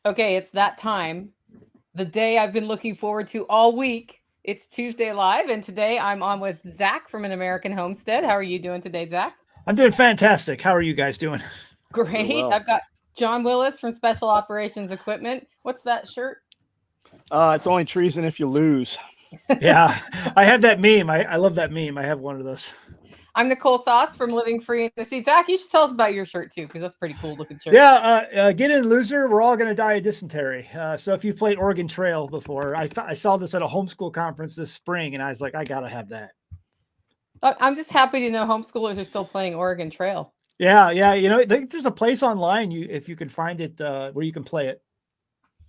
Okay, it's that time. The day I've been looking forward to all week. It's Tuesday Live, and today I'm on with Zac from An American Homestead. How are you doing today, Zac? I'm doing fantastic. How are you guys doing? We're Great. well. I've got John Willis from Special Operations Equipment. What's that shirt? It's only treason if you lose. Yeah, I have that meme. I love that meme. I have one of those. I'm Nicole Sauce from Living Free in the Sea. Zac, you should tell us about your shirt too, because that's a pretty cool looking shirt. Yeah, get in, loser. We're all going to die of dysentery. So if you've played Oregon Trail before, I saw this at a homeschool conference this spring, and I was like, I got to have that. I'm just happy to know homeschoolers are still playing Oregon Trail. Yeah, yeah. You know, I think there's a place online if you can find it where you can play it.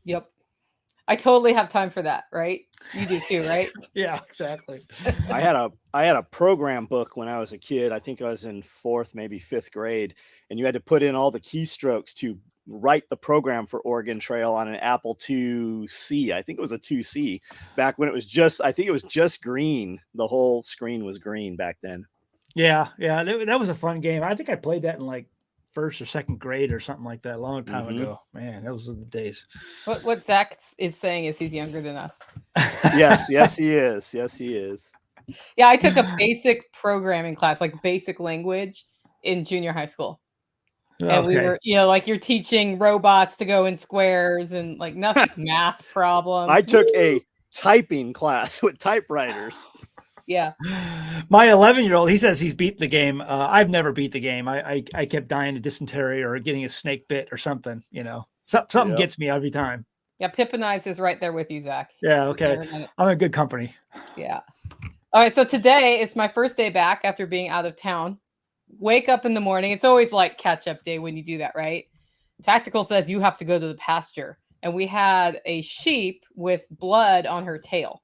Yep. I totally have time for that, right? You do too, right? Yeah, exactly. I had a program book when I was a kid. I think I was in fourth, maybe fifth grade, and you had to put in all the keystrokes to write the program for Oregon Trail on an Apple IIc. I think it was a 2C back when it was just. I think it was just green. The whole screen was green back then. Yeah, yeah. That was a fun game. I think I played that in like first or second grade or something like that a long time ago. Man, those are the days. What Zac is saying is he's younger than us. Yes, yes, he is. Yes, he is. Yeah, I took a basic programming class, like basic language, in junior high school. And we were, like you're teaching robots to go in squares and like nothing math problems. I took a typing class with typewriters. Yeah. My 11-year-old, he says he's beat the game. I've never beat the game. I kept dying of dysentery or getting a snake bit or something, something gets me every time. Yeah. Pippinize is right there with you, Zac. Yeah. Okay. I'm in good company. Yeah. All right. So today it's my first day back after being out of town. Wake up in the morning. It's always like catch up day when you do that, right? Tactical says you have to go to the pasture. And we had a sheep with blood on her tail.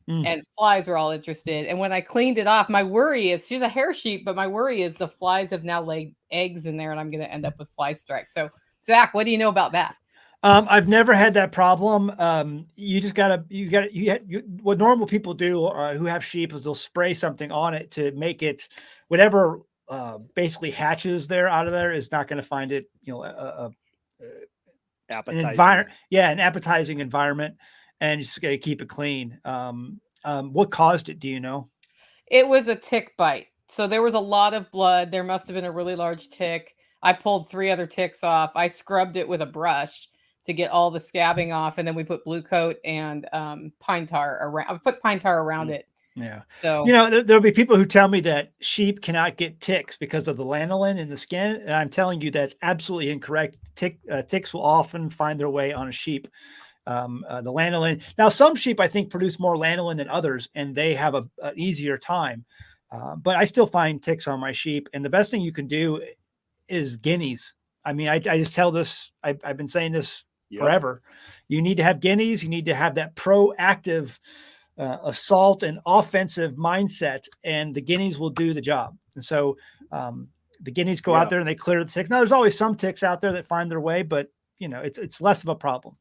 And flies were all interested. And when I cleaned it off, my worry is she's a hair sheep, but my worry is the flies have now laid eggs in there and I'm going to end up with fly strikes. So, Zac, what do you know about that? I've never had that problem. You just what normal people do who have sheep is they'll spray something on it to make it whatever basically hatches there out of there is not going to find it, appetizing. An appetizing environment. And you just got to keep it clean. What caused it? Do you know? It was a tick bite. So there was a lot of blood. There must have been a really large tick. I pulled 3 other ticks off. I scrubbed it with a brush to get all the scabbing off. And then we put blue coat and pine tar around. I put pine tar around it. Yeah. So, there'll be people who tell me that sheep cannot get ticks because of the lanolin in the skin. And I'm telling you, that's absolutely incorrect. Ticks will often find their way on a sheep. The lanolin. Now, some sheep I think produce more lanolin than others, and they have an easier time. But I still find ticks on my sheep, and the best thing you can do is guineas. I mean, I just tell this. I've been saying this forever. You need to have guineas. You need to have that proactive assault and offensive mindset, and the guineas will do the job. And so the guineas go out there and they clear the ticks. Now, there's always some ticks out there that find their way, but it's less of a problem.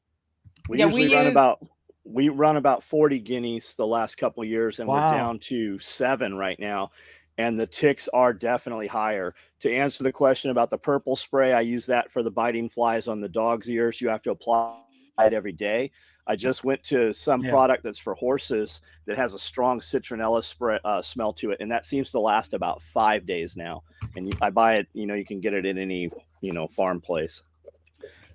We run about 40 guineas the last couple of years, and we're down to 7 right now. And the ticks are definitely higher. To answer the question about the purple spray, I use that for the biting flies on the dog's ears. You have to apply it every day. I just went to some product that's for horses that has a strong citronella smell to it, and that seems to last about 5 days now. And I buy it. You can get it at any farm place.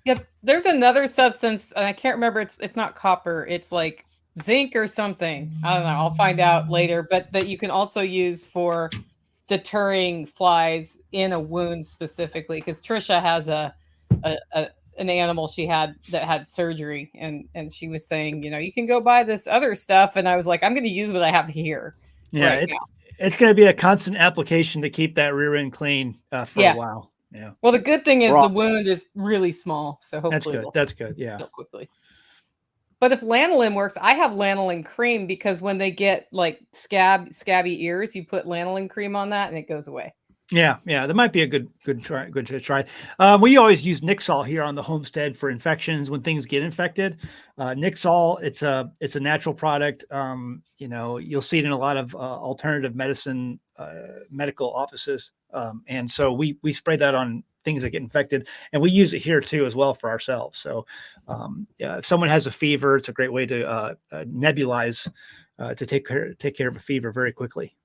Yeah, there's another substance, and I can't remember. It's not copper. It's like zinc or something. I don't know. I'll find out later. But that you can also use for deterring flies in a wound specifically. Because Trisha has an animal she had that had surgery, and she was saying, you can go buy this other stuff. And I was like, I'm going to use what I have here. Yeah, it's going to be a constant application to keep that rear end clean for a while. Yeah. Well, the good thing is the wound is really small, so hopefully that's good. Yeah. Quickly. But if lanolin works, I have lanolin cream because when they get like scabby ears, you put lanolin cream on that and it goes away. Yeah, that might be a good to try. We always use Nixol here on the homestead for infections when things get infected. Nixol, it's a natural product. You'll see it in a lot of alternative medicine medical offices, and so we spray that on things that get infected. And we use it here too, as well, for ourselves. So if someone has a fever, it's a great way to nebulize to take care of a fever very quickly.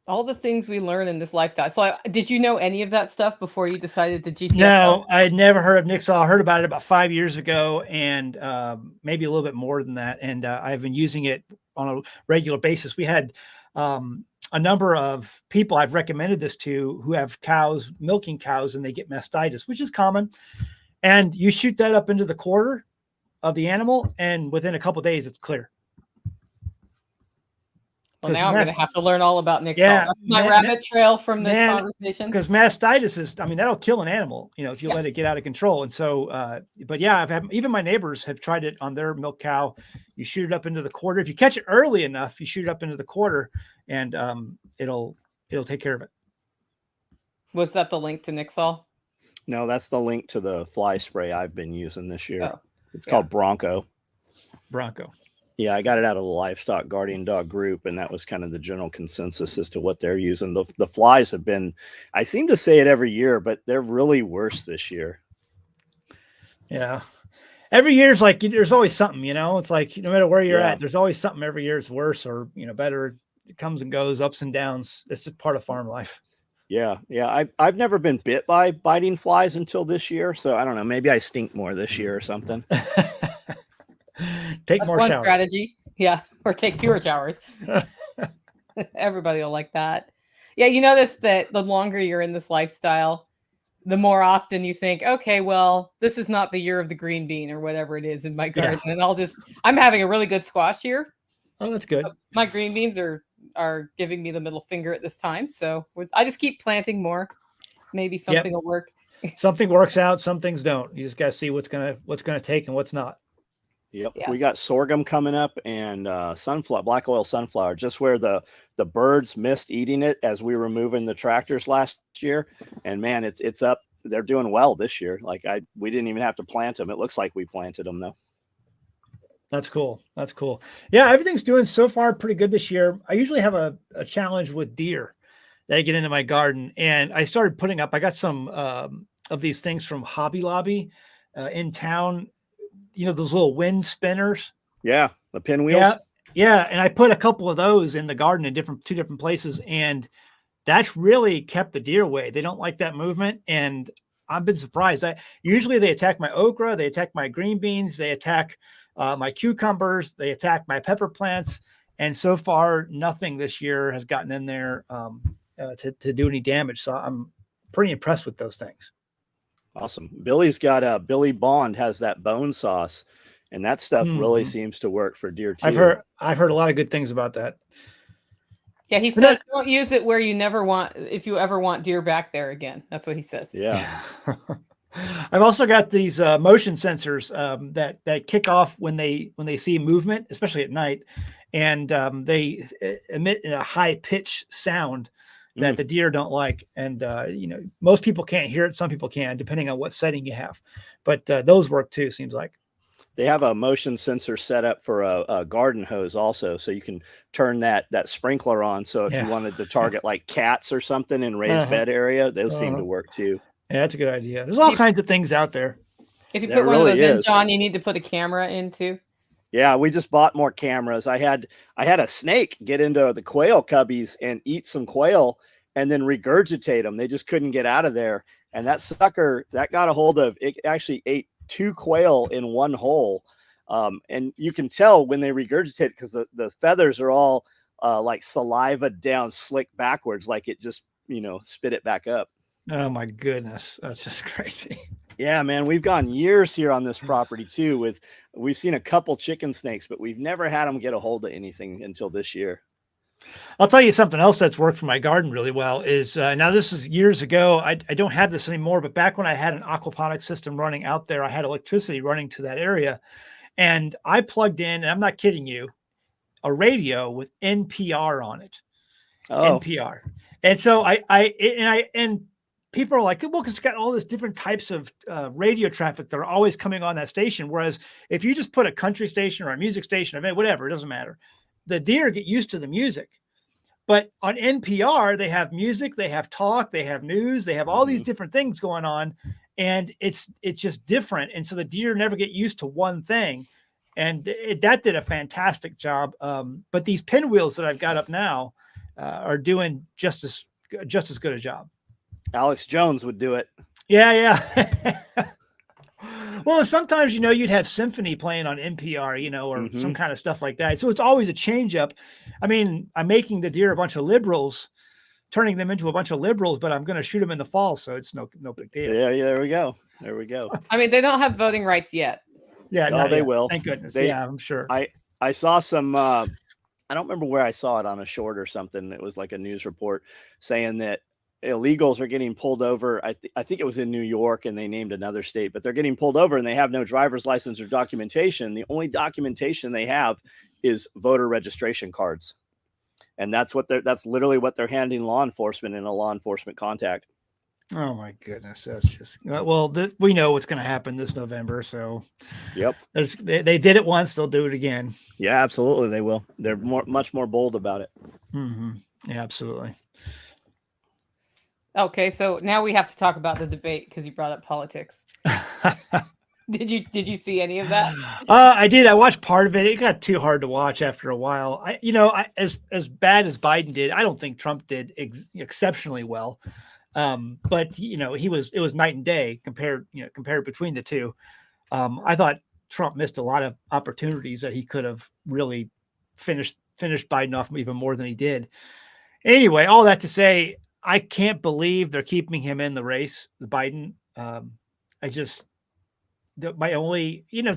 All the things we learn in this lifestyle. So did you know any of that stuff before you decided to GTFO? No, I had never heard of Nixol. I heard about it about 5 years ago, and maybe a little bit more than that. And I've been using it on a regular basis. We had a number of people I've recommended this to who have cows, milking cows, and they get mastitis, which is common. And you shoot that up into the quarter of the animal, and within a couple of days, it's clear. Well, now I'm going to have to learn all about Nixol. Yeah, that's my rabbit trail from this conversation. Because mastitis is, I mean, that'll kill an animal, if you let it get out of control. And so, but yeah, even my neighbors have tried it on their milk cow. You shoot it up into the quarter. If you catch it early enough, you shoot it up into the quarter, and it'll take care of it. Was that the link to Nixol? No, that's the link to the fly spray I've been using this year. Oh, it's called Bronco. Yeah, I got it out of the livestock guardian dog group, and that was kind of the general consensus as to what they're using. The flies have been, I seem to say it every year, but they're really worse this year. Yeah. Every year is like, there's always something, it's like, no matter where you're at, there's always something every year is worse or, better. It comes and goes, ups and downs. It's just part of farm life. Yeah. I've never been bit by biting flies until this year. So I don't know, maybe I stink more this year or something. Take more showers. Strategy. Yeah. Or take fewer showers. Everybody will like that. Yeah. You notice that the longer you're in this lifestyle, the more often you think, okay, well, this is not the year of the green bean or whatever it is in my garden. Yeah. And I'm having a really good squash year. Oh, that's good. My green beans are giving me the middle finger at this time. So I just keep planting more. Maybe something will work. Something works out. Some things don't. You just got to see what's going to take and what's not. Yep. Yeah. We got sorghum coming up and sunflower, black oil sunflower, just where the birds missed eating it as we were moving the tractors last year. And man, it's up. They're doing well this year. Like we didn't even have to plant them. It looks like we planted them though. That's cool. That's cool. Yeah. Everything's doing so far pretty good this year. I usually have a challenge with deer that I get into my garden, and I started putting up, I got some of these things from Hobby Lobby in town. Those little wind spinners. Yeah. The pinwheels. Yeah. And I put a couple of those in the garden in two different places. And that's really kept the deer away. They don't like that movement. And I've been surprised. Usually they attack my okra. They attack my green beans. They attack my cucumbers. They attack my pepper plants. And so far, nothing this year has gotten in there to do any damage. So I'm pretty impressed with those things. Awesome. Billy's got Billy Bond has that bone sauce, and that stuff really seems to work for deer too. I've heard a lot of good things about that. Yeah, he says don't use it where if you ever want deer back there again. That's what he says. Yeah. I've also got these motion sensors that kick off when they see movement, especially at night, and they emit a high pitch sound that the deer don't like. And, most people can't hear it. Some people can, depending on what setting you have. But those work too, seems like. They have a motion sensor set up for a garden hose also. So you can turn that sprinkler on. So if you wanted to target like cats or something in raised bed area, those seem to work too. Yeah, that's a good idea. There's all kinds of things out there. If you put one of those in, John, you need to put a camera in too. Yeah, we just bought more cameras. I had a snake get into the quail cubbies and eat some quail and then regurgitate them. They just couldn't get out of there. And that sucker that got a hold of it actually ate 2 quail in one hole. And you can tell when they regurgitate because the feathers are all like saliva down, slick backwards, like it just, spit it back up. Oh my goodness. That's just crazy. Yeah, man, we've gone years here on this property too. We've seen a couple chicken snakes, but we've never had them get a hold of anything until this year. I'll tell you something else that's worked for my garden really well is now this is years ago. I don't have this anymore, but back when I had an aquaponics system running out there, I had electricity running to that area, and I plugged in, and I'm not kidding you, a radio with NPR on it. Oh. NPR. And so and people are like, well, because it's got all this different types of radio traffic that are always coming on that station. Whereas if you just put a country station or a music station or whatever, it doesn't matter. The deer get used to the music. But on NPR, they have music, they have talk, they have news, they have all these different things going on, and it's just different. And so the deer never get used to one thing, and that did a fantastic job. But these pinwheels that I've got up now are doing just as good a job. Alex Jones would do it. Yeah. Well, sometimes, you'd have symphony playing on NPR, or some kind of stuff like that. So it's always a change up. I mean, I'm making the deer a bunch of liberals, turning them into a bunch of liberals, but I'm going to shoot them in the fall. So it's no big deal. Yeah. There we go. I mean, they don't have voting rights yet. Yeah. No, they will. Thank goodness. Yeah, I'm sure. I saw some, I don't remember where I saw it on a short or something. It was like a news report saying that illegals are getting pulled over. I think it was in New York, and they named another state, but they're getting pulled over and they have no driver's license or documentation. The only documentation they have is voter registration cards. And that's literally what they're handing law enforcement in a law enforcement contact. Oh my goodness. That's just, we know what's going to happen this November. So yep. They did it once. They'll do it again. Yeah, absolutely. They will. They're much more bold about it. Mm-hmm. Yeah, absolutely. Okay, so now we have to talk about the debate because you brought up politics. Did you see any of that? I did. I watched part of it. It got too hard to watch after a while. As bad as Biden did, I don't think Trump did exceptionally well. But it was night and day compared between the two. I thought Trump missed a lot of opportunities that he could have really finished Biden off even more than he did. Anyway, all that to say, I can't believe they're keeping him in the race, Biden. It's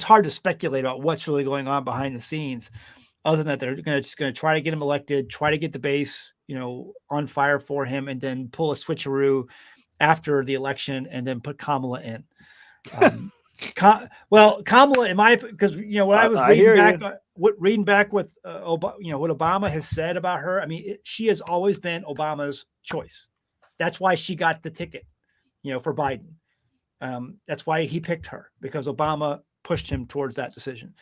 hard to speculate about what's really going on behind the scenes, other than that they're just going to try to get him elected, try to get the base, on fire for him, and then pull a switcheroo after the election and then put Kamala in. Kamala, because what I was reading back with what Obama has said about her. I mean, she has always been Obama's choice. That's why she got the ticket, for Biden. That's why he picked her, because Obama pushed him towards that decision.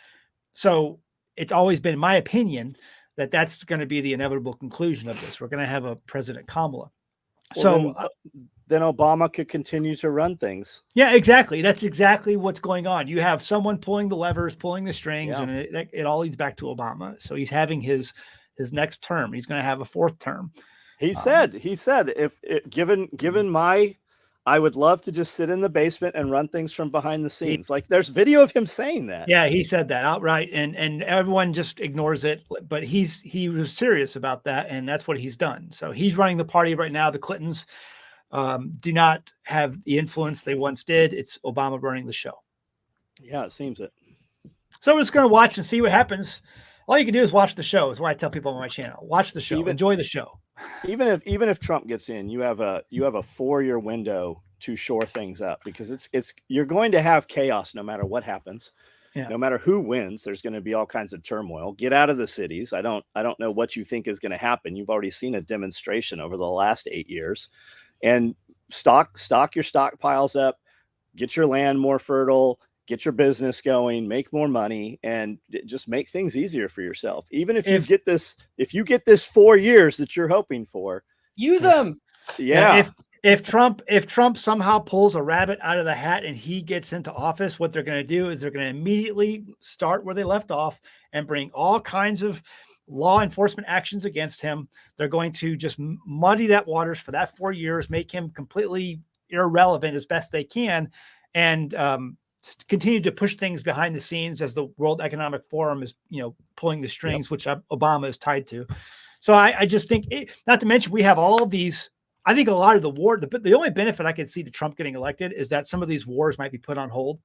So it's always been, in my opinion, that's going to be the inevitable conclusion of this. We're going to have a President Kamala. Then Obama could continue to run things. Yeah, exactly. That's exactly what's going on. You have someone pulling the levers, pulling the strings, and it all leads back to Obama. So he's having his next term. He's going to have a fourth term. He said, if given my, I would love to just sit in the basement and run things from behind the scenes. Like, there's video of him saying that. Yeah, he said that outright, and everyone just ignores it. But he was serious about that, and that's what he's done. So he's running the party right now. The Clintons do not have the influence they once did. It's Obama running the show. Yeah, it seems it. So we're just going to watch and see what happens. All you can do is watch the show. Is what I tell people on my channel. Watch the show. Enjoy the show. Even if Trump gets in, you have a 4-year window to shore things up, because you're going to have chaos no matter what happens. Yeah. No matter who wins, there's going to be all kinds of turmoil. Get out of the cities. I don't know what you think is going to happen. You've already seen a demonstration over the last 8 years. And stock your stockpiles up, get your land more fertile, get your business going, make more money, and just make things easier for yourself. Even if you get this 4 years that you're hoping for, use them. Yeah. If Trump somehow pulls a rabbit out of the hat and he gets into office, what they're going to do is they're going to immediately start where they left off and bring all kinds of law enforcement actions against him. They're going to just muddy that waters for that 4 years, make him completely irrelevant as best they can, and continue to push things behind the scenes as the World Economic Forum is, pulling the strings, which Obama is tied to. So I just think, not to mention, we have all of these. I think a lot of the war, the only benefit I could see to Trump getting elected is that some of these wars might be put on hold.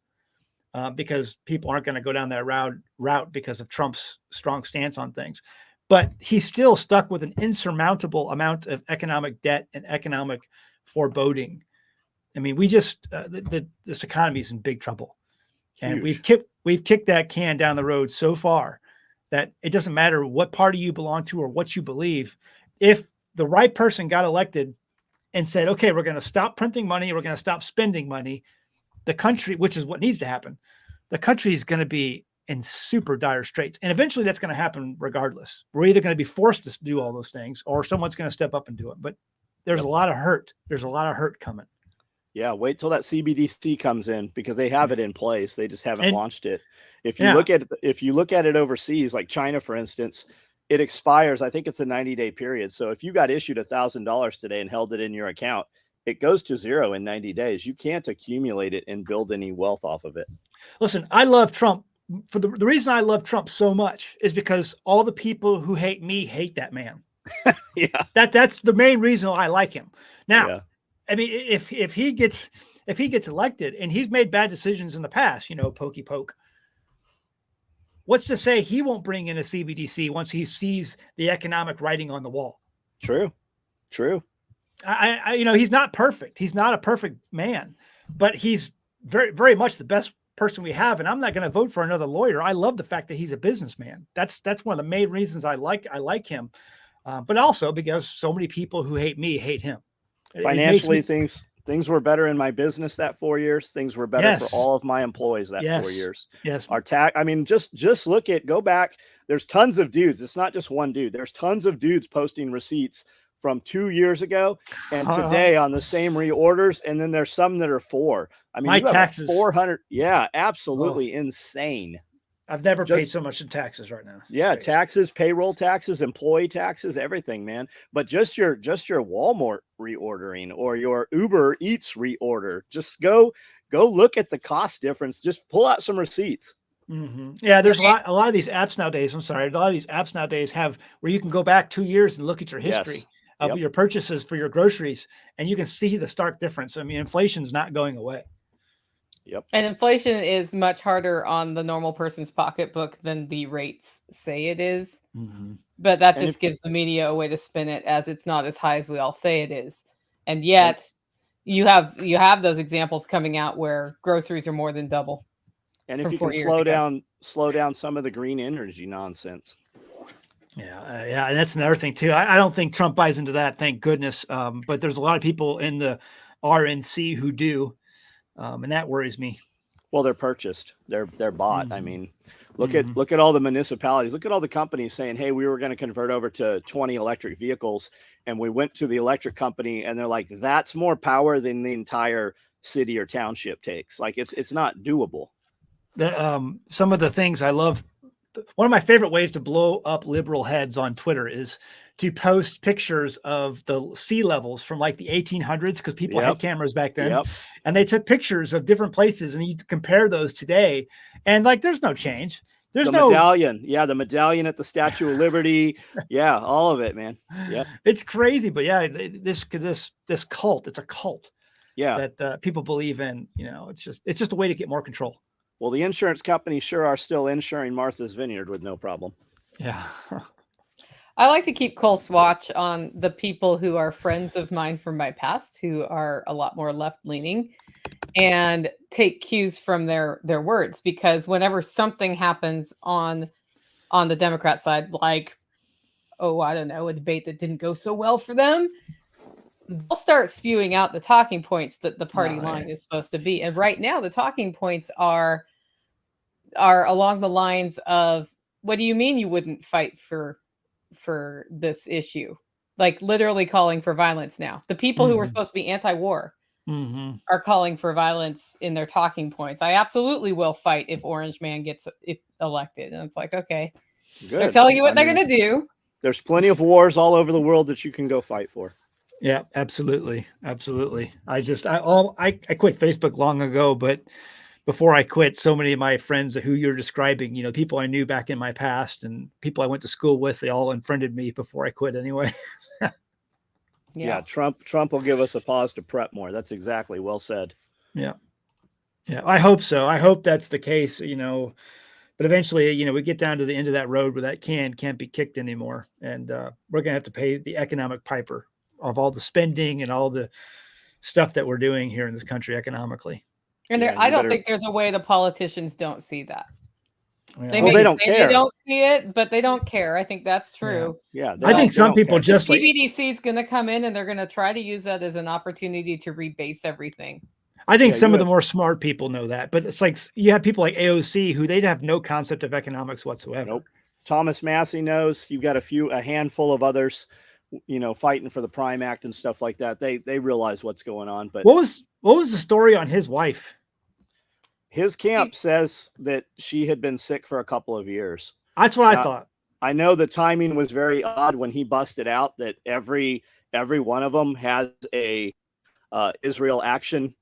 Because people aren't going to go down that route because of Trump's strong stance on things. But he's still stuck with an insurmountable amount of economic debt and economic foreboding. I mean, this economy is in big trouble. Huge. And we've kicked that can down the road so far that it doesn't matter what party you belong to or what you believe. If the right person got elected and said, okay, we're going to stop printing money, we're going to stop spending money, the country, which is what needs to happen, the country is going to be in super dire straits. And eventually that's going to happen regardless. We're either going to be forced to do all those things or someone's going to step up and do it. But there's a lot of hurt. There's a lot of hurt coming. Yeah, wait till that CBDC comes in because they have it in place. They just haven't launched it. If you look at it overseas, like China, for instance, it expires. I think it's a 90-day period. So if you got issued $1,000 today and held it in your account, it goes to zero in 90 days. You can't accumulate it and build any wealth off of it. Listen, I love Trump. For the reason I love Trump so much is because all the people who hate me hate that man. Yeah, that's the main reason I like him. Now, I mean, if he gets elected and he's made bad decisions in the past, pokey poke. What's to say he won't bring in a CBDC once he sees the economic writing on the wall? True. He's not perfect. He's not a perfect man, but he's very, very much the best person we have. And I'm not going to vote for another lawyer. I love the fact that he's a businessman. That's one of the main reasons I like him. But also because so many people who hate me hate him. Financially, things were better in my business that 4 years. Things were better for all of my employees that 4 years. Yes. Our just go back. There's tons of dudes. It's not just one dude. There's tons of dudes posting receipts from 2 years ago and today on the same reorders. And then there's some that are 4. I mean, my taxes 400. Yeah, absolutely insane. I've never paid so much in taxes right now. Yeah, taxes, payroll taxes, employee taxes, everything, man. But just your Walmart reordering or your Uber Eats reorder, just go look at the cost difference. Just pull out some receipts. Mm-hmm. Yeah, there's a lot of these apps nowadays. A lot of these apps nowadays have where you can go back 2 years and look at your history of your purchases for your groceries, and you can see the stark difference. I mean, inflation's not going away. Yep. And inflation is much harder on the normal person's pocketbook than the rates say it is. Mm-hmm. But that just gives the media a way to spin it as it's not as high as we all say it is. And yet you have those examples coming out where groceries are more than double. And if you can slow down some of the green energy nonsense. Yeah. And that's another thing too. I don't think Trump buys into that, thank goodness. But there's a lot of people in the RNC who do. And that worries me. Well, they're purchased. They're bought. Mm-hmm. I mean, look at all the municipalities. Look at all the companies saying, "Hey, we were going to convert over to 20 electric vehicles," and we went to the electric company, and they're like, "That's more power than the entire city or township takes." Like, it's not doable. Some of the things I love. One of my favorite ways to blow up liberal heads on Twitter is to post pictures of the sea levels from like the 1800s because people had cameras back then, and they took pictures of different places, and you compare those today, and like there's no change. There's no medallion. Yeah, the medallion at the Statue of Liberty. Yeah, all of it, man. Yeah, it's crazy, but yeah, this cult. It's a cult. Yeah, that people believe in. It's just a way to get more control. Well, the insurance companies sure are still insuring Martha's Vineyard with no problem. Yeah. I like to keep close watch on the people who are friends of mine from my past, who are a lot more left-leaning, and take cues from their words, because whenever something happens on the Democrat side, like, I don't know, a debate that didn't go so well for them, they'll start spewing out the talking points that the party line is supposed to be. And right now the talking points are along the lines of, what do you mean you wouldn't fight for this issue? Like literally calling for violence now. The people who were supposed to be anti-war are calling for violence in their talking points. I absolutely will fight if Orange Man gets elected. And it's like, okay, good. They're telling you what they're going to do. There's plenty of wars all over the world that you can go fight for. Yeah, absolutely. Absolutely. I quit Facebook long ago, but before I quit, so many of my friends who you're describing, people I knew back in my past and people I went to school with, they all unfriended me before I quit anyway. Yeah. Trump will give us a pause to prep more. That's exactly well said. Yeah. Yeah. I hope so. I hope that's the case, but eventually, we get down to the end of that road where that can't be kicked anymore. And we're going to have to pay the economic piper of all the spending and all the stuff that we're doing here in this country economically. And I don't think there's a way the politicians don't see that. Yeah. They don't care. They don't see it, but they don't care. I think that's true. Yeah. I think some people just CBDC is going to come in and they're going to try to use that as an opportunity to rebase everything. I think Yeah, some you of the have, more smart people know that, but it's like you have people like AOC who they have no concept of economics whatsoever. nope. Thomas Massey knows. You've got a handful of others, fighting for the Prime Act and stuff like that. They realize what's going on, but What was the story on his wife? his camp says that she had been sick for a couple of years. That's what I Now, thought. I know the timing was very odd when he busted out that every one of them has a Israel action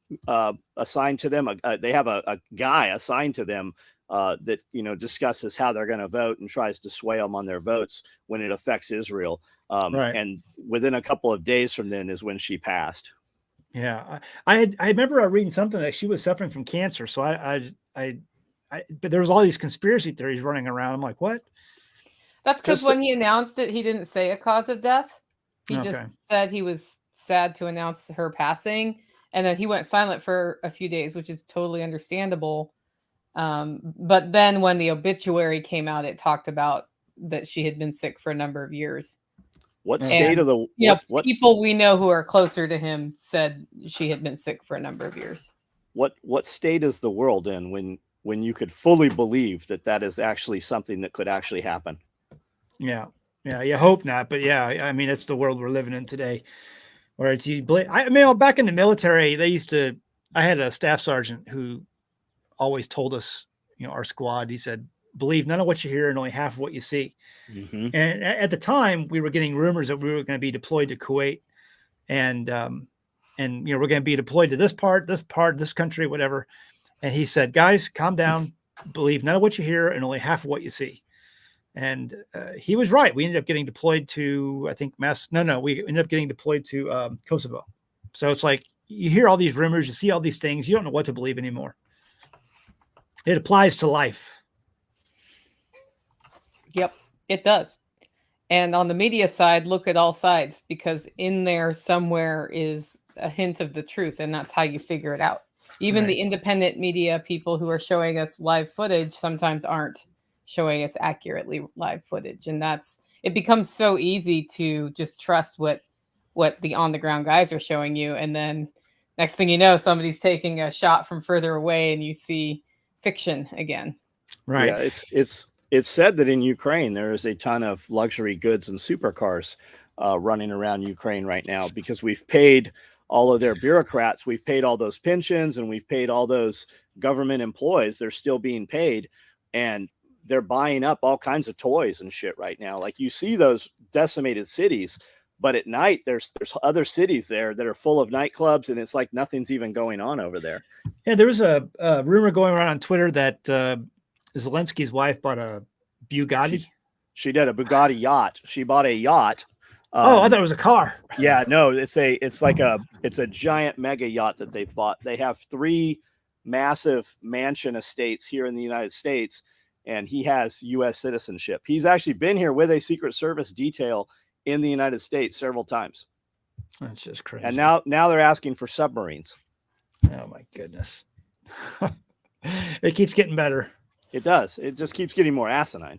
assigned to them. They have a guy assigned to them that discusses how they're going to vote and tries to sway them on their votes when it affects Israel. Right. And within a couple of days from then is when she passed. Yeah, I remember reading something that she was suffering from cancer. So but there was all these conspiracy theories running around. I'm like, what? That's because when he announced it, he didn't say a cause of death. He just said he was sad to announce her passing, and then he went silent for a few days, which is totally understandable. But then when the obituary came out, it talked about that she had been sick for a number of years. What state of the people we know who are closer to him said she had been sick for a number of years. What state is the world in when you could fully believe that is actually something that could actually happen? Yeah, you hope not, but yeah, I mean it's the world we're living in today. Where it's back in the military, I had a staff sergeant who always told us, our squad, he said, believe none of what you hear and only half of what you see. Mm-hmm. And at the time, we were getting rumors that we were going to be deployed to Kuwait, and we're going to be deployed to this country, whatever. And he said, guys, calm down, believe none of what you hear and only half of what you see. And he was right. We ended up getting deployed to, I think, we ended up getting deployed to Kosovo. So it's like you hear all these rumors, you see all these things, you don't know what to believe anymore. It applies to life. Yep, it does. And on the media side, look at all sides, because in there somewhere is a hint of the truth, and that's how you figure it out. Even the independent media people who are showing us live footage sometimes aren't showing us accurately live footage. And it becomes so easy to just trust what the on the ground guys are showing you. And then next thing you know, somebody's taking a shot from further away and you see fiction again. Right. Yeah, it's said that in Ukraine, there is a ton of luxury goods and supercars running around Ukraine right now because we've paid all of their bureaucrats. We've paid all those pensions and we've paid all those government employees. They're still being paid, and they're buying up all kinds of toys and shit right now. Like you see those decimated cities, but at night there's other cities there that are full of nightclubs, and it's like nothing's even going on over there. Yeah, there was a rumor going around on Twitter that Zelensky's wife bought a Bugatti. She did, a Bugatti yacht. She bought a yacht. I thought it was a car. Yeah, no, it's a giant mega yacht that they've bought. They have 3 massive mansion estates here in the United States, and he has U.S. citizenship. He's actually been here with a Secret Service detail in the United States several times. That's just crazy. And now they're asking for submarines. Oh my goodness. It keeps getting better. It does. It just keeps getting more asinine,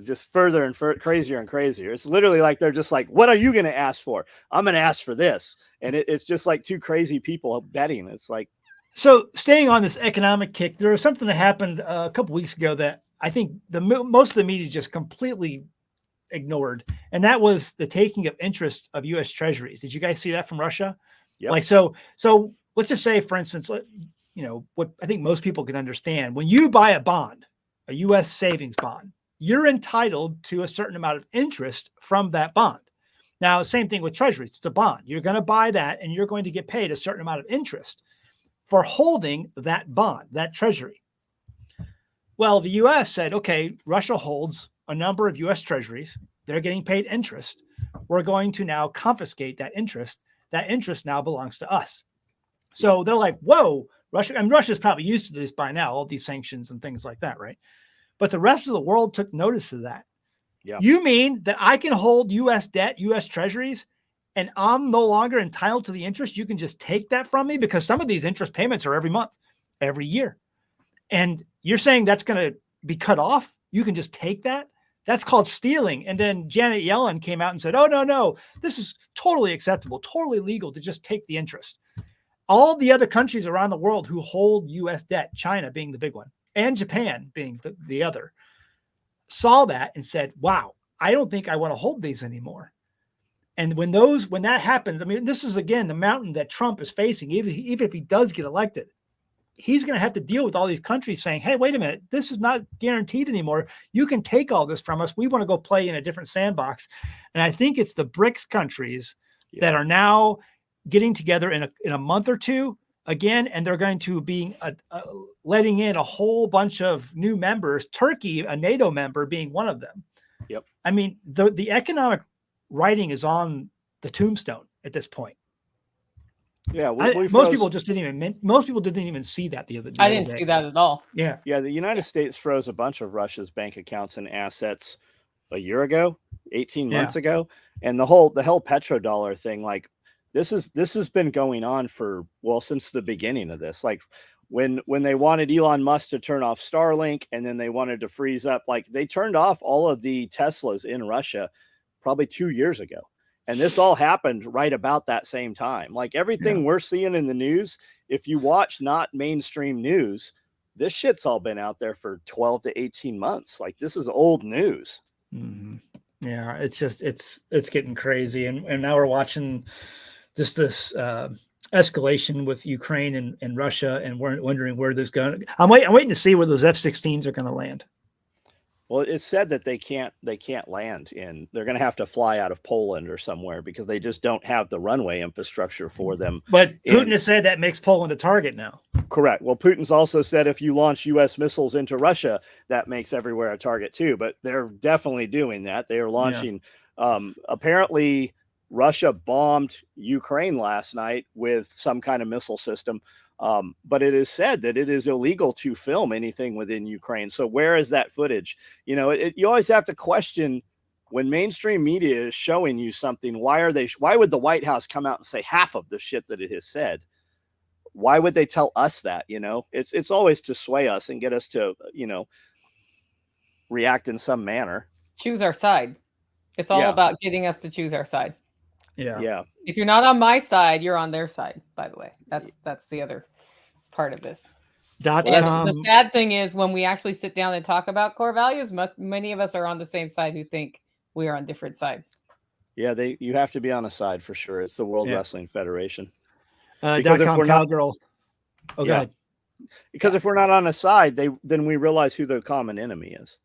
just further and crazier and crazier. It's literally like they're just like, what are you going to ask for? I'm going to ask for this. And it's just like 2 crazy people betting. It's like. So staying on this economic kick, there was something that happened a couple weeks ago that I think most of the media just completely ignored. And that was the taking of interest of U.S. treasuries. Did you guys see that from Russia? Yep. So let's just say, for instance, what I think most people can understand, when you buy a bond, a U.S. savings bond, you're entitled to a certain amount of interest from that bond. Now, same thing with treasuries. It's a bond. You're going to buy that and you're going to get paid a certain amount of interest for holding that bond, that treasury. Well, the U.S. said, okay, Russia holds a number of U.S. treasuries. They're getting paid interest. We're going to now confiscate that interest. That interest now belongs to us. So they're like, whoa, Russia's probably used to this by now, all these sanctions and things like that, right? But the rest of the world took notice of that. Yeah. You mean that I can hold U.S. debt, U.S. treasuries, and I'm no longer entitled to the interest? You can just take that from me? Because some of these interest payments are every month, every year. And you're saying that's going to be cut off? You can just take that? That's called stealing. And then Janet Yellen came out and said, oh, no, this is totally acceptable, totally legal to just take the interest. all the other countries around the world who hold U.S. debt, China being the big one, and Japan being the other, saw that and said, wow, I don't think I want to hold these anymore. And when that happens, I mean, this is, again, the mountain that Trump is facing. Even if he does get elected, he's going to have to deal with all these countries saying, hey, wait a minute, this is not guaranteed anymore. You can take all this from us. We want to go play in a different sandbox. And I think it's the BRICS countries that are now getting together in a month or two again, and they're going to be letting in a whole bunch of new members, Turkey, a NATO member, being one of them. Yep. I mean, the economic writing is on the tombstone at this point. Yeah, most people didn't even see that the other day. I didn't see that at all. Yeah. The United States froze a bunch of Russia's bank accounts and assets a year ago, 18 months ago, and the whole petrodollar thing, like this has been going on since the beginning of this. Like when they wanted Elon Musk to turn off Starlink, and then they wanted to freeze up, like they turned off all of the Teslas in Russia probably 2 years ago. And this all happened right about that same time. Like everything we're seeing in the news, if you watch not mainstream news, this shit's all been out there for 12 to 18 months. Like this is old news. Mm-hmm. Yeah, it's just, it's getting crazy. And now we're watching just this escalation with Ukraine and Russia, and we're wondering where this going. I'm waiting to see where those F-16s are going to land. Well, it's said that they can't land they're going to have to fly out of Poland or somewhere because they just don't have the runway infrastructure for them. But Putin has said that makes Poland a target now. Correct. Well, Putin's also said if you launch U.S. missiles into Russia, that makes everywhere a target too. But they're definitely doing that. They are launching. Apparently, Russia bombed Ukraine last night with some kind of missile system. But it is said that it is illegal to film anything within Ukraine. So where is that footage? You know, you always have to question when mainstream media is showing you something. Why would the White House come out and say half of the shit that it has said? Why would they tell us that? You know, it's always to sway us and get us to, react in some manner. Choose our side. It's all about getting us to choose our side. Yeah. If you're not on my side, you're on their side, by the way. That's the other part of this. The sad thing is when we actually sit down and talk about core values, many of us are on the same side who think we are on different sides. Yeah, you have to be on a side for sure. It's the World Wrestling Federation. Cowgirl. Oh, go ahead. Because if we're not on a side, then we realize who the common enemy is.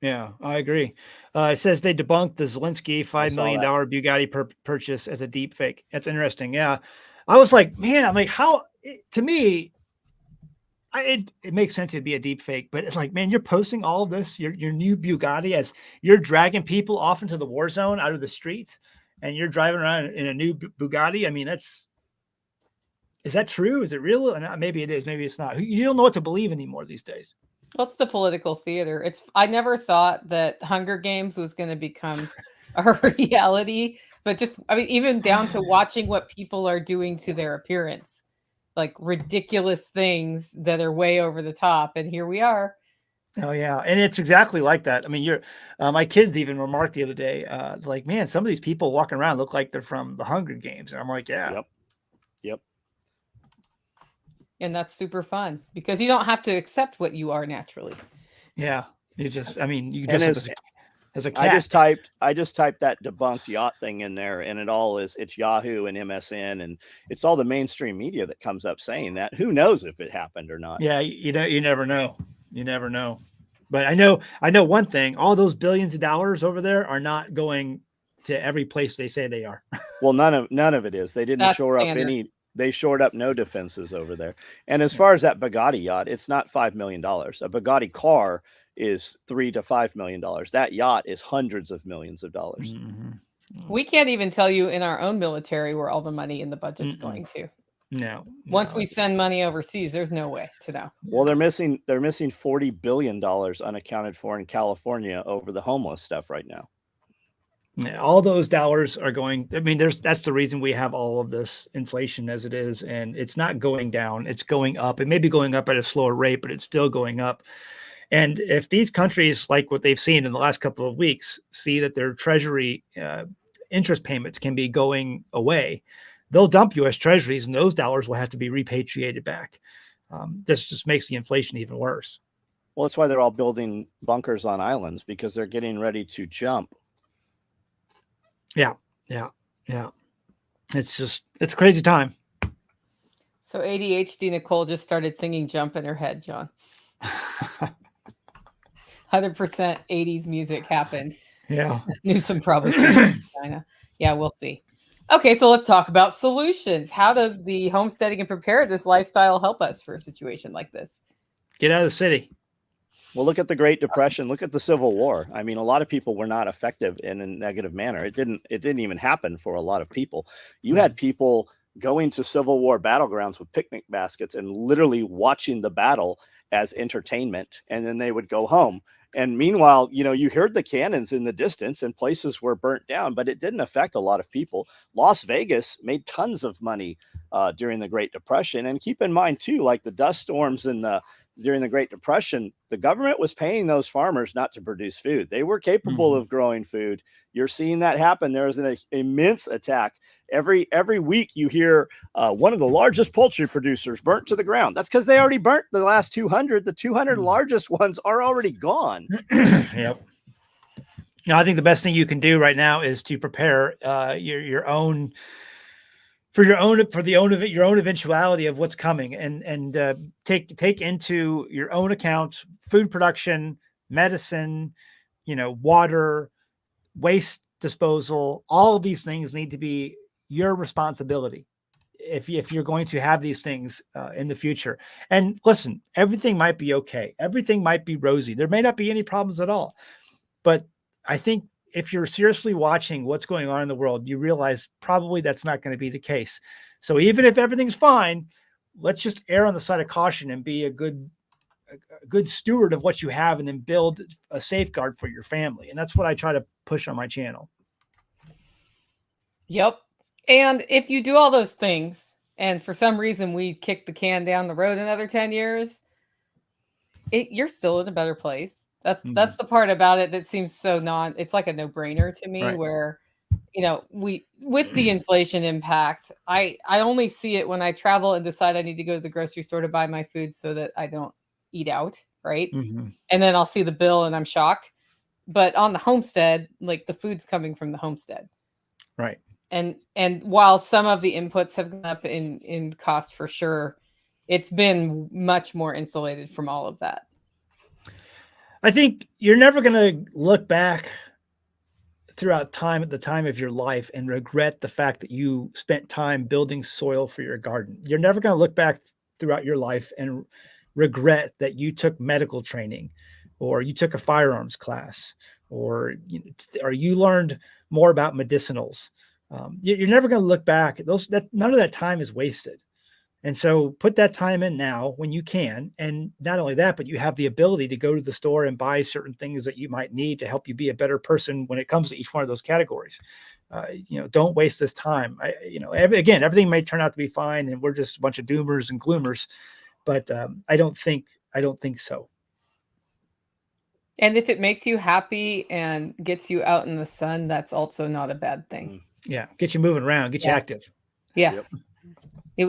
Yeah, I agree. It says they debunked the Zelensky $5 million Bugatti purchase as a deep fake. That's interesting. Yeah. I was like, man, I'm like, how, to me, it makes sense it'd be a deep fake, but it's like, man, you're posting all of this, your new Bugatti, as you're dragging people off into the war zone out of the streets, and you're driving around in a new Bugatti. I mean, is that true? Is it real? Maybe it is. Maybe it's not. You don't know what to believe anymore these days. What's the political theater? I never thought that Hunger Games was going to become a reality, but even down to watching what people are doing to their appearance, like ridiculous things that are way over the top. And here we are. Oh yeah. And it's exactly like that. I mean, my kids even remarked the other day, like, man, some of these people walking around look like they're from the Hunger Games. And I'm like, yeah. Yep. And that's super fun because you don't have to accept what you are naturally. Yeah. You just as a cat. I just typed that debunked yacht thing in there, and it's Yahoo and MSN, and it's all the mainstream media that comes up saying that. Who knows if it happened or not? Yeah. You never know. You never know. But I know one thing, all those billions of dollars over there are not going to every place they say they are. Well, none of it is. They didn't shore up any. They shored up no defenses over there. And as far as that Bugatti yacht, it's not $5 million. A Bugatti car is $3 to $5 million. That yacht is hundreds of millions of dollars. Mm-hmm. We can't even tell you in our own military where all the money in the budget's going to. No. Once we send money overseas, there's no way to know. Well, they're missing $40 billion unaccounted for in California over the homeless stuff right now. Yeah, all those dollars are going. I mean, that's the reason we have all of this inflation as it is, and it's not going down. It's going up. It may be going up at a slower rate, but it's still going up. And if these countries, like what they've seen in the last couple of weeks, see that their treasury interest payments can be going away, they'll dump U.S. treasuries, and those dollars will have to be repatriated back. This just makes the inflation even worse. Well, that's why they're all building bunkers on islands, because they're getting ready to jump. Yeah. It's a crazy time. So ADHD Nicole just started singing "Jump" in her head, John. 100% 80s music happened. Yeah. Newsom probably singing China. Yeah, we'll see. Okay, so let's talk about solutions. How does the homesteading and preparedness lifestyle help us for a situation like this? Get out of the city. Well, look at the Great Depression. Look at the Civil War. I mean, a lot of people were not effective in a negative manner. It didn't even happen for a lot of people. You had people going to Civil War battlegrounds with picnic baskets and literally watching the battle as entertainment, and then they would go home. And meanwhile, you heard the cannons in the distance and places were burnt down, but it didn't affect a lot of people. Las Vegas made tons of money during the Great Depression. And keep in mind too, like the dust storms during the Great Depression, the government was paying those farmers not to produce food. They were capable of growing food. You're seeing that happen. There is an immense attack. Every week you hear one of the largest poultry producers burnt to the ground. That's because they already burnt the last 200. The 200 largest ones are already gone. Yep. I think the best thing you can do right now is to prepare your own eventuality of what's coming, and take into your own account food production, medicine, water, waste disposal. All of these things need to be your responsibility if you're going to have these things in the future. And listen, everything might be okay. Everything might be rosy. There may not be any problems at all. But I think if you're seriously watching what's going on in the world, you realize probably that's not going to be the case. So even if everything's fine, let's just err on the side of caution and be a good steward of what you have, and then build a safeguard for your family. And that's what I try to push on my channel. Yep. And if you do all those things, and for some reason we kick the can down the road another 10 years, you're still in a better place. That's the part about it that seems so it's like a no-brainer to me, right? Where, with the inflation impact, I only see it when I travel and decide I need to go to the grocery store to buy my food so that I don't eat out, right? And then I'll see the bill and I'm shocked. But on the homestead, like, the food's coming from the homestead. Right. And while some of the inputs have gone up in cost for sure, it's been much more insulated from all of that. I think you're never going to look back throughout time at the time of your life and regret the fact that you spent time building soil for your garden. You're never going to look back throughout your life and regret that you took medical training, or you took a firearms class, or you learned more about medicinals. You're never going to look back. None of that time is wasted. And so put that time in now when you can. And not only that, but you have the ability to go to the store and buy certain things that you might need to help you be a better person when it comes to each one of those categories. Don't waste this time. Everything may turn out to be fine, and we're just a bunch of doomers and gloomers, but I don't think so. And if it makes you happy and gets you out in the sun, that's also not a bad thing. Yeah. Get you moving around, get you active. Yeah. Yep.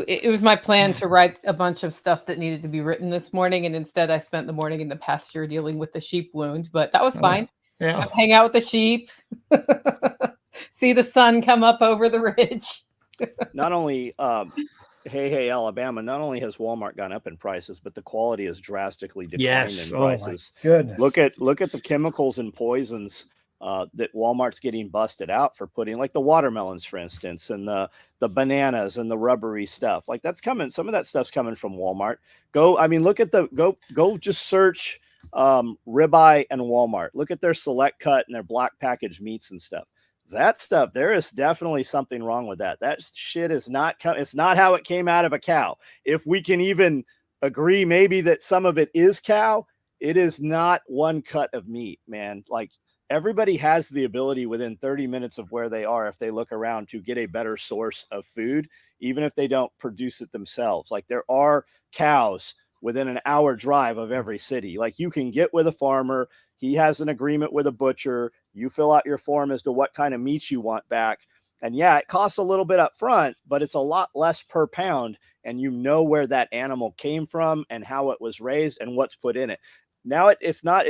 It was my plan to write a bunch of stuff that needed to be written this morning, and instead I spent the morning in the pasture dealing with the sheep wound, but that was fine. Yeah. Hang out with the sheep, see the sun come up over the ridge. Not only, hey, Alabama, not only has Walmart gone up in prices, but the quality has drastically declined in prices. My goodness. Look at the chemicals and poisons that Walmart's getting busted out for putting, like the watermelons, for instance, and the bananas and the rubbery stuff. Like, that's coming. Some of that stuff's coming from Walmart. Go just search ribeye and Walmart. Look at their select cut and their black packaged meats and stuff. That stuff, there is definitely something wrong with that. That shit is it's not how it came out of a cow. If we can even agree maybe that some of it is cow, it is not one cut of meat, man. Like, everybody has the ability within 30 minutes of where they are, if they look around, to get a better source of food, even if they don't produce it themselves. Like, there are cows within an hour drive of every city. Like, you can get with a farmer. He has an agreement with a butcher. You fill out your form as to what kind of meat you want back. And yeah, it costs a little bit up front, but it's a lot less per pound. And you know where that animal came from and how it was raised and what's put in it. Now it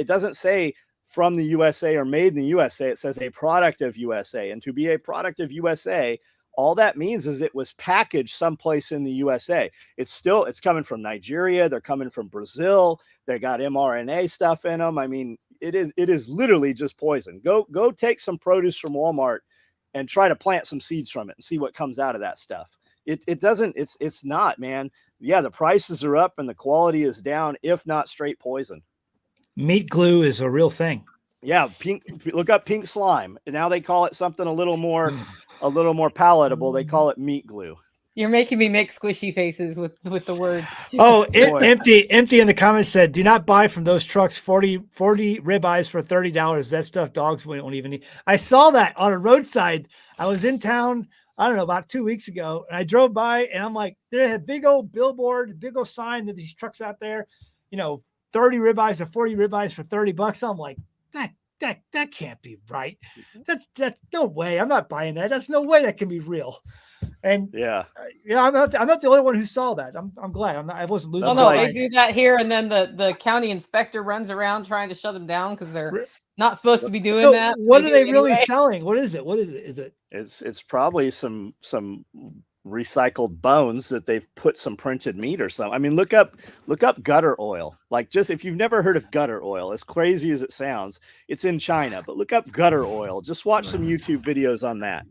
doesn't say from the USA or made in the USA. It says a product of USA. And to be a product of USA, all that means is it was packaged someplace in the USA. It's coming from Nigeria. They're coming from Brazil. They got mRNA stuff in them. I mean, it is literally just poison. Go take some produce from Walmart and try to plant some seeds from it and see what comes out of that stuff. It's not, man. Yeah, the prices are up and the quality is down, if not straight poison. Meat glue is a real thing. Yeah, look up pink slime. And now they call it something a little more palatable. They call it meat glue. You're making me make squishy faces with the words. Oh, empty in the comments said, do not buy from those trucks 40 ribeyes for $30. That stuff dogs won't even eat. I saw that on a roadside. I was in town, I don't know, about 2 weeks ago. And I drove by and I'm like, they had a big old billboard, big old sign that these trucks out there, 30 ribeyes or 40 ribeyes for $30. I'm like, that can't be right. That's no way. I'm not buying that. That's no way that can be real. And I'm not the only one who saw that. I'm glad. I wasn't losing. Oh no, they do that here, and then the county inspector runs around trying to shut them down because they're not supposed to be doing that. What are they really selling? What is it? It's probably some recycled bones that they've put some printed meat or something. I mean, look up gutter oil. Like, just if you've never heard of gutter oil, as crazy as it sounds, it's in China, but look up gutter oil. Just watch some YouTube videos on that.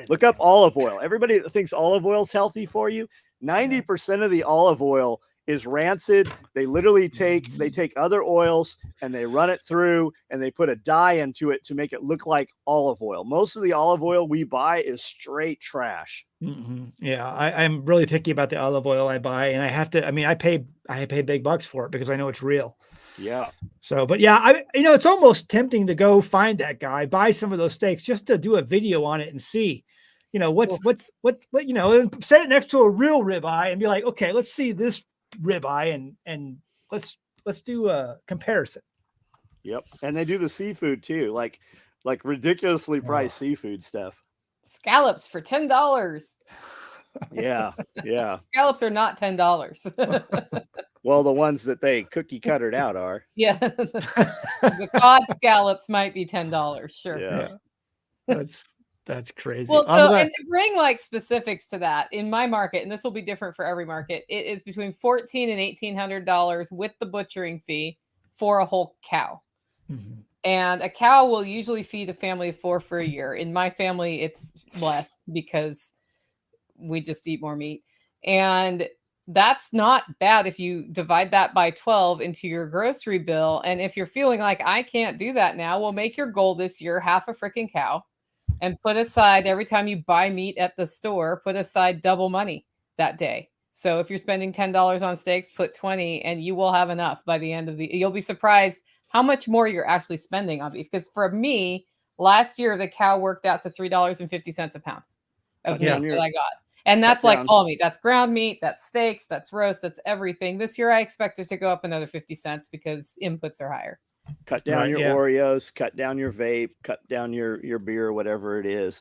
Look up olive oil. Everybody that thinks olive oil is healthy for you, 90% of the olive oil is rancid. They literally take other oils and they run it through and they put a dye into it to make it look like olive oil. Most of the olive oil we buy is straight trash. Mm-hmm. Yeah, I'm really picky about the olive oil I buy, and I pay big bucks for it because I know it's real. Yeah. So, but yeah, it's almost tempting to go find that guy, buy some of those steaks just to do a video on it and see, what, and set it next to a real ribeye and be like, okay, let's see this ribeye and let's do a comparison. Yep. And they do the seafood too, like ridiculously priced seafood stuff. Scallops for $10. Yeah. Scallops are not $10. Well, the ones that they cookie cuttered out are. Yeah. The cod scallops might be $10. Sure. Yeah. That's crazy. Well, so, and to bring like specifics to that, in my market, and this will be different for every market, it is between $1,400 and $1,800 with the butchering fee for a whole cow. Mm-hmm. And a cow will usually feed a family of 4 for a year. In my family, it's less because we just eat more meat. And that's not bad if you divide that by 12 into your grocery bill. And if you're feeling like I can't do that now, we'll make your goal this year half a freaking cow and put aside every time you buy meat at the store, put aside double money that day. So if you're spending $10 on steaks, put 20 and you will have enough by the end of you'll be surprised how much more you're actually spending on beef. Because for me, last year, the cow worked out to $3.50 a pound of meat that I got. And that's like all meat. That's ground meat, that's steaks, that's roast, that's everything. This year, I expect it to go up another 50 cents because inputs are higher. Cut down your Oreos, cut down your vape, cut down your beer, whatever it is.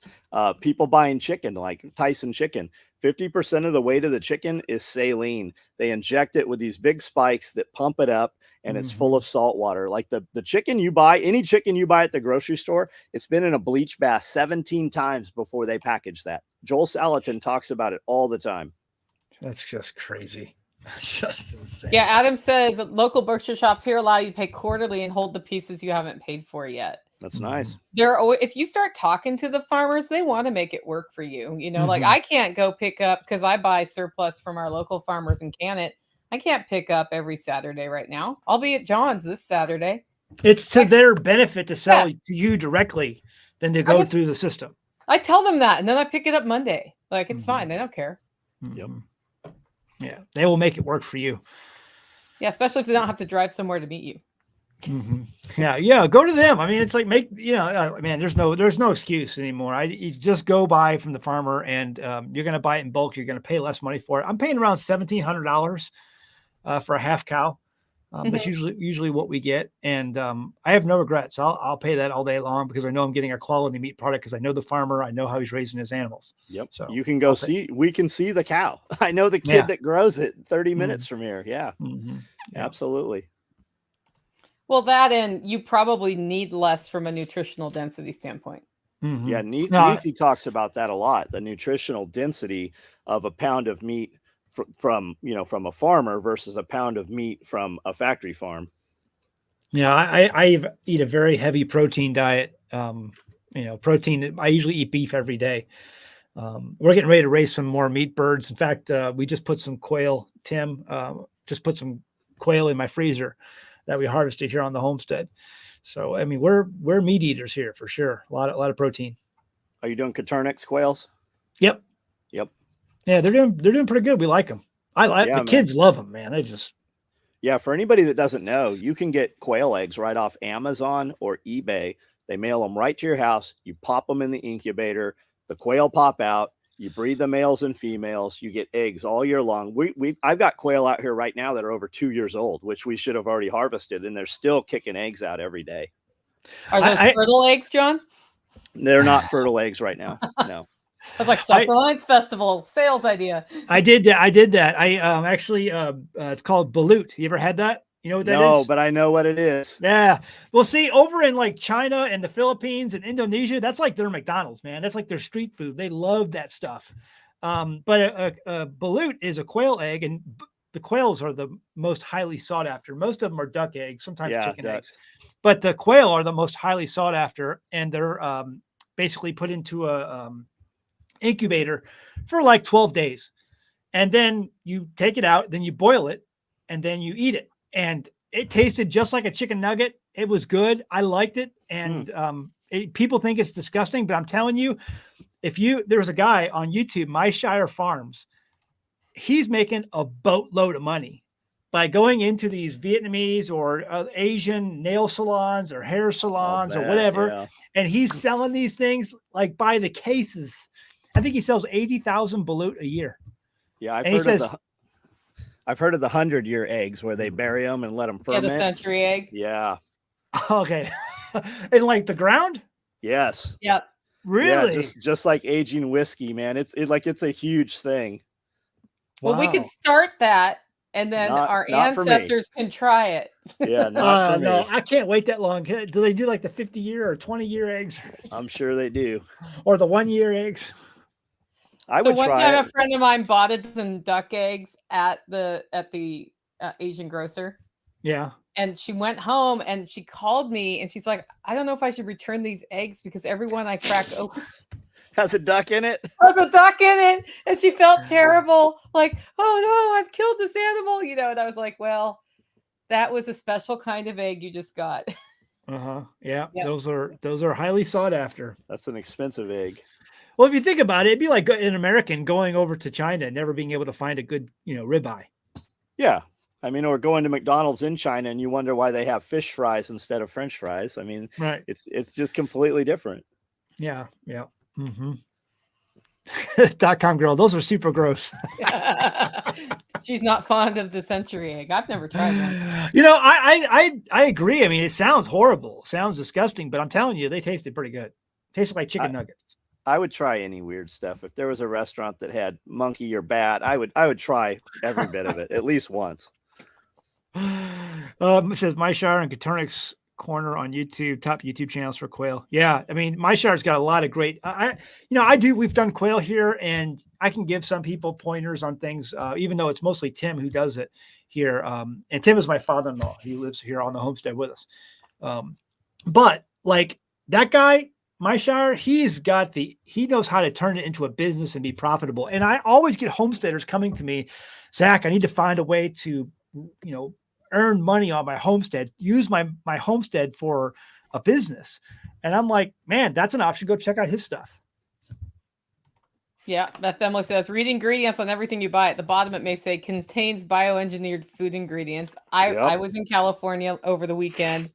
People buying chicken, like Tyson chicken. 50% of the weight of the chicken is saline. They inject it with these big spikes that pump it up, and it's full of salt water. Like the chicken you buy, any chicken you buy at the grocery store, it's been in a bleach bath 17 times before they package that. Joel Salatin talks about it all the time. That's just crazy. That's just insane. Yeah, Adam says local butcher shops here allow you to pay quarterly and hold the pieces you haven't paid for yet. That's nice. If you start talking to the farmers, they want to make it work for you. Like I can't go pick up because I buy surplus from our local farmers and can it. I can't pick up every Saturday right now. I'll be at John's this Saturday. It's to their benefit to sell to you directly than to go through the system. I tell them that, and then I pick it up Monday. Like, it's fine. They don't care. Yep. Yeah, they will make it work for you. Yeah, especially if they don't have to drive somewhere to meet you. Mm-hmm. Yeah, go to them. I mean, it's like man, there's no excuse anymore. You just go buy from the farmer, and you're going to buy it in bulk. You're going to pay less money for it. I'm paying around $1,700 for a half cow, That's usually what we get. And I have no regrets. I'll pay that all day long because I know I'm getting a quality meat product because I know the farmer. I know how he's raising his animals. Yep. So you can go see, we can see the cow. I know the kid that grows it 30 minutes from here. Yeah, absolutely. Well, that, and you probably need less from a nutritional density standpoint. Yeah, Neethi talks about that a lot. The nutritional density of a pound of meat from a farmer versus a pound of meat from a factory farm. Yeah, I eat a very heavy protein diet. Protein. I usually eat beef every day. We're getting ready to raise some more meat birds. In fact, we just put some quail. Tim just put some quail in my freezer that we harvested here on the homestead. So I mean, we're meat eaters here for sure. A lot of protein. Are you doing Coturnix quails? Yep. Yeah, they're doing pretty good. We like them. The kids love them, man. Yeah, for anybody that doesn't know, you can get quail eggs right off Amazon or eBay. They mail them right to your house. You pop them in the incubator. The quail pop out. You breed the males and females. You get eggs all year long. I've got quail out here right now that are over 2 years old, which we should have already harvested, and they're still kicking eggs out every day. Are those fertile eggs, John? They're not fertile eggs right now. No. I was like, Self-reliance Festival sales idea. I did that. I actually it's called balut. You ever had that? You know what that is? No, but I know what it is. Yeah. Well, see, over in like China and the Philippines and Indonesia, that's like their McDonald's, man. That's like their street food. They love that stuff. But a balut is a quail egg, and the quails are the most highly sought after. Most of them are duck eggs, sometimes chicken eggs. But the quail are the most highly sought after, and they're basically put into a incubator for like 12 days. And then you take it out, then you boil it, and then you eat it. And it tasted just like a chicken nugget. It was good. I liked it. And people think it's disgusting, but I'm telling you, there's a guy on YouTube, My Shire Farms. He's making a boatload of money by going into these Vietnamese or Asian nail salons or hair salons or whatever. Yeah. And he's selling these things like by the cases. I think he sells 80,000 balut a year. Yeah, I've heard of the 100-year eggs where they bury them and let them ferment. Yeah, the century egg. Yeah. Okay. In like the ground? Yes. Yep. Really? Yeah, just like aging whiskey, man. It's a huge thing. Well, we could start that, and then our ancestors can try it. Yeah, not for me. No, I can't wait that long. Do they do like the 50-year or 20-year eggs? I'm sure they do. Or the 1-year eggs? One time a friend of mine bought some duck eggs at the Asian grocer. Yeah. And she went home and she called me and she's like, I don't know if I should return these eggs because everyone I crack open has a duck in it. Has a duck in it. And she felt terrible. Like, oh no, I've killed this animal. And I was like, well, that was a special kind of egg you just got. Yeah. Yep. Those are highly sought after. That's an expensive egg. Well, if you think about it, it'd be like an American going over to China and never being able to find a good, ribeye. Yeah. I mean, or going to McDonald's in China and you wonder why they have fish fries instead of French fries. I mean, right. It's just completely different. Yeah. Yeah. .com girl. Those are super gross. She's not fond of the century egg. I've never tried one. I agree. I mean, it sounds horrible. Sounds disgusting, but I'm telling you, they tasted pretty good. Tasted like chicken nuggets. I would try any weird stuff. If there was a restaurant that had monkey or bat, I would try every bit of it at least once. It says My Shire and Coturnix Corner on YouTube, top YouTube channels for quail. Yeah, I mean, My Shire's got a lot of great. We've done quail here, and I can give some people pointers on things, even though it's mostly Tim who does it here. And Tim is my father-in-law. He lives here on the homestead with us. But like that guy, My Shire, he knows how to turn it into a business and be profitable. And I always get homesteaders coming to me, Zac, I need to find a way to, earn money on my homestead, use my homestead for a business. And I'm like, man, that's an option. Go check out his stuff. Yeah, that family says, read ingredients on everything you buy. At the bottom, it may say contains bioengineered food ingredients. I was in California over the weekend.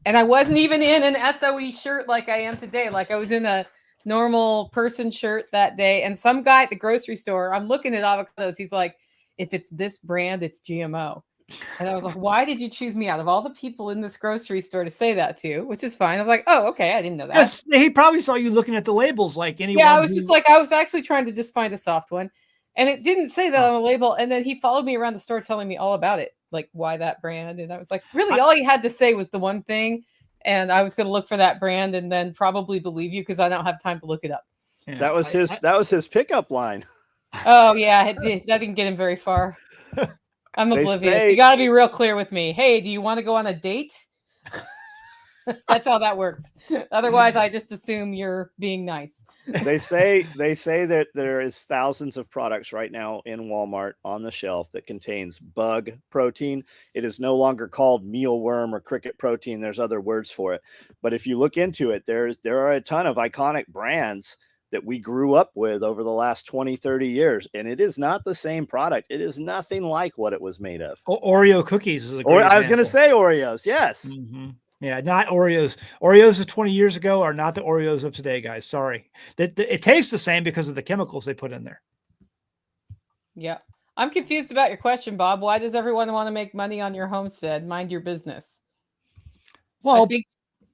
And I wasn't even in an SOE shirt like I am today. Like I was in a normal person shirt that day. And some guy at the grocery store, I'm looking at avocados. He's like, if it's this brand, it's GMO. And I was like, why did you choose me out of all the people in this grocery store to say that to? Which is fine. I was like, oh, okay. I didn't know that. Yes, he probably saw you looking at the labels like anyone. Yeah, I was just like, I was actually trying to just find a soft one. And it didn't say that on the label. And then he followed me around the store telling me all about it, like why that brand. And I was like, really, all he had to say was the one thing. And I was going to look for that brand and then probably believe you because I don't have time to look it up. Yeah, that was his pickup line. Oh, yeah. That didn't get him very far. I'm oblivious. Say, you got to be real clear with me. Hey, do you want to go on a date? That's how that works. Otherwise, I just assume you're being nice. They say that there is thousands of products right now in Walmart on the shelf that contains bug protein. It is no longer called mealworm or cricket protein. There's other words for it. But if you look into it, there are a ton of iconic brands that we grew up with over the last 20, 30 years. And it is not the same product. It is nothing like what it was made of. Oreo cookies is a great I was going to say Oreos. Yes. Mm-hmm. Yeah, not Oreos. Oreos of 20 years ago are not the Oreos of today, guys. Sorry. It tastes the same because of the chemicals they put in there. Yeah. I'm confused about your question, Bob. Why does everyone want to make money on your homestead? Mind your business. Well,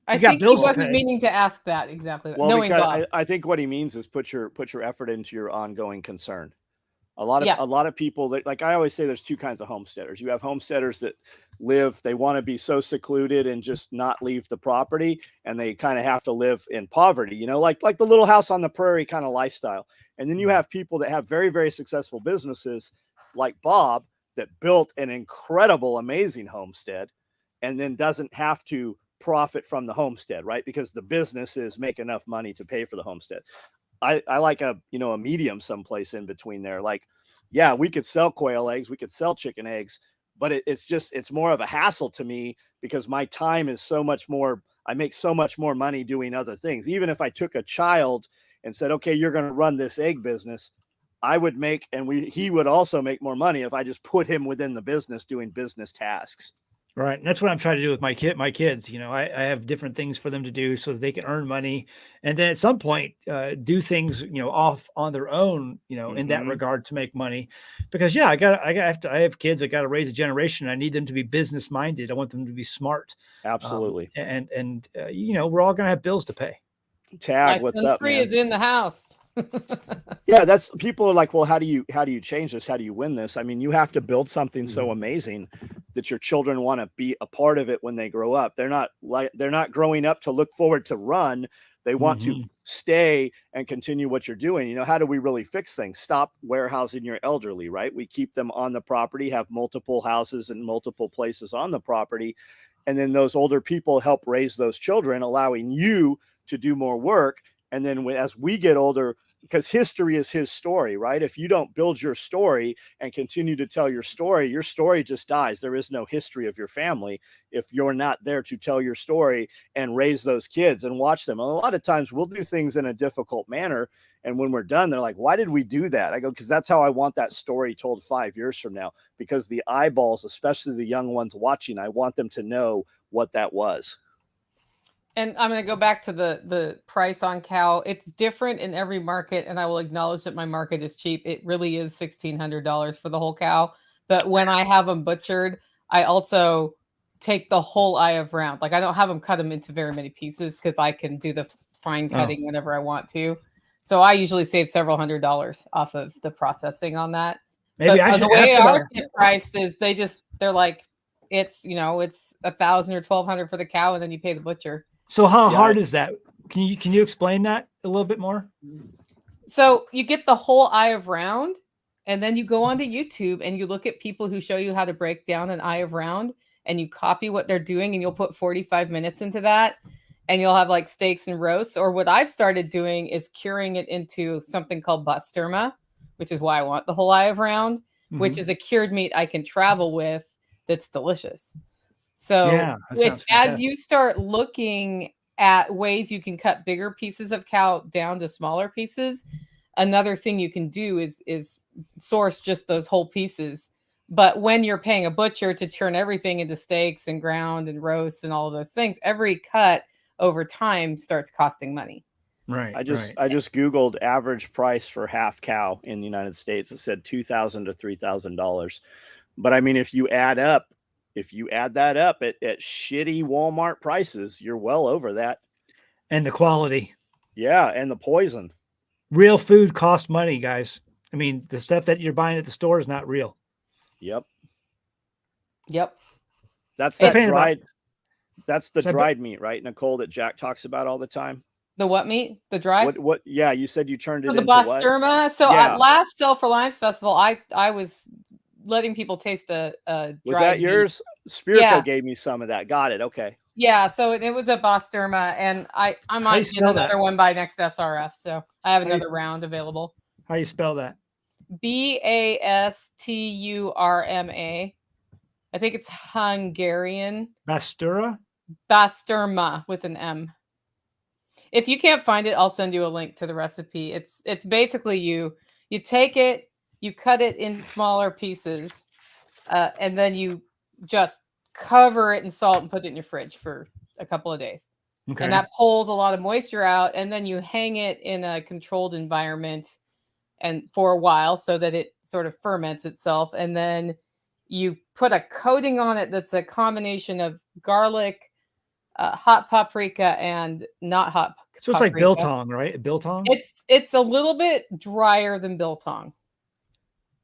I think he wasn't meaning to ask that exactly. Well, knowing Bob. I think what he means is put your effort into your ongoing concern. A lot of people that, like I always say, there's two kinds of homesteaders. You have homesteaders that they want to be so secluded and just not leave the property, and they kind of have to live in poverty, like the little house on the prairie kind of lifestyle. And then you have people that have very, very successful businesses like Bob that built an incredible, amazing homestead and then doesn't have to profit from the homestead, right? Because the businesses make enough money to pay for the homestead. I like a medium someplace in between there. Like, yeah, we could sell quail eggs, we could sell chicken eggs, but it's more of a hassle to me because my time is so much more. I make so much more money doing other things. Even if I took a child and said, okay, you're going to run this egg business, I would make, he would also make more money if I just put him within the business doing business tasks. Right. And that's what I'm trying to do with my kids. I have different things for them to do so that they can earn money. And then at some point, do things, off on their own, in that regard to make money. Because I have kids. I got to raise a generation. I need them to be business minded. I want them to be smart. Absolutely. And we're all going to have bills to pay. Tag, what's up, man? Is in the house. Yeah, people are like, well, how do you change this? How do you win this? I mean, you have to build something so amazing that your children want to be a part of it when they grow up. They're not growing up to look forward to run. They want to stay and continue what you're doing. How do we really fix things? Stop warehousing your elderly, right? We keep them on the property, have multiple houses and multiple places on the property. And then those older people help raise those children, allowing you to do more work. And then as we get older, because history is his story, right? If you don't build your story and continue to tell your story just dies. There is no history of your family if you're not there to tell your story and raise those kids and watch them. And a lot of times we'll do things in a difficult manner. And when we're done, they're like, why did we do that? I go, because that's how I want that story told 5 years from now, because the eyeballs, especially the young ones watching, I want them to know what that was. And I'm going to go back to the price on cow. It's different in every market, and I will acknowledge that my market is cheap. It really is $1,600 for the whole cow. But when I have them butchered, I also take the whole eye of round. Like I don't have them cut them into very many pieces because I can do the fine cutting whenever I want to. So I usually save several $100s off of the processing on that. Maybe I should the way ask ours get priced is they're like it's $1,000 or $1,200 for the cow, and then you pay the butcher. So how hard is that? Can you explain that a little bit more? So you get the whole eye of round, and then you go onto YouTube and you look at people who show you how to break down an eye of round, and you copy what they're doing, and you'll put 45 minutes into that, and you'll have like steaks and roasts. Or what I've started doing is curing it into something called basturma, which is why I want the whole eye of round, which is a cured meat I can travel with that's delicious. So as you start looking at ways you can cut bigger pieces of cow down to smaller pieces, another thing you can do is source just those whole pieces. But when you're paying a butcher to turn everything into steaks and ground and roasts and all of those things, every cut over time starts costing money. Right. I just Googled average price for half cow in the United States. It said $2,000 to $3,000. But I mean, if you add that up at shitty Walmart prices, you're well over that. And the quality. Yeah, and the poison. Real food costs money, guys. I mean, the stuff that you're buying at the store is not real. Yep. That's that paying dried. That's the dried meat, right, Nicole, that Jack talks about all the time. the what meat? The dry? What? Yeah, you said you turned it the into Basturma. what? So Yeah. at last Self-reliance Festival, I was letting people taste a Was dried that meat. yours? Spirko Yeah. gave me some of that. Got it. Okay. Yeah, so it was a Basturma, and I How might you get spell another that? one by next SRF. So I have How you another sp- round available. How you spell that? Basturma. I think it's Hungarian. Bastura? Basturma with an M. If you can't find it, I'll send you a link to the recipe. It's basically you take it, you cut it in smaller pieces, and then you just cover it in salt and put it in your fridge for a couple of days. Okay. And that pulls a lot of moisture out, and then you hang it in a controlled environment and for a while so that it sort of ferments itself, and then you put a coating on it that's a combination of garlic, hot paprika, and not hot So it's like paprika. biltong, right? Biltong? It's a little bit drier than biltong.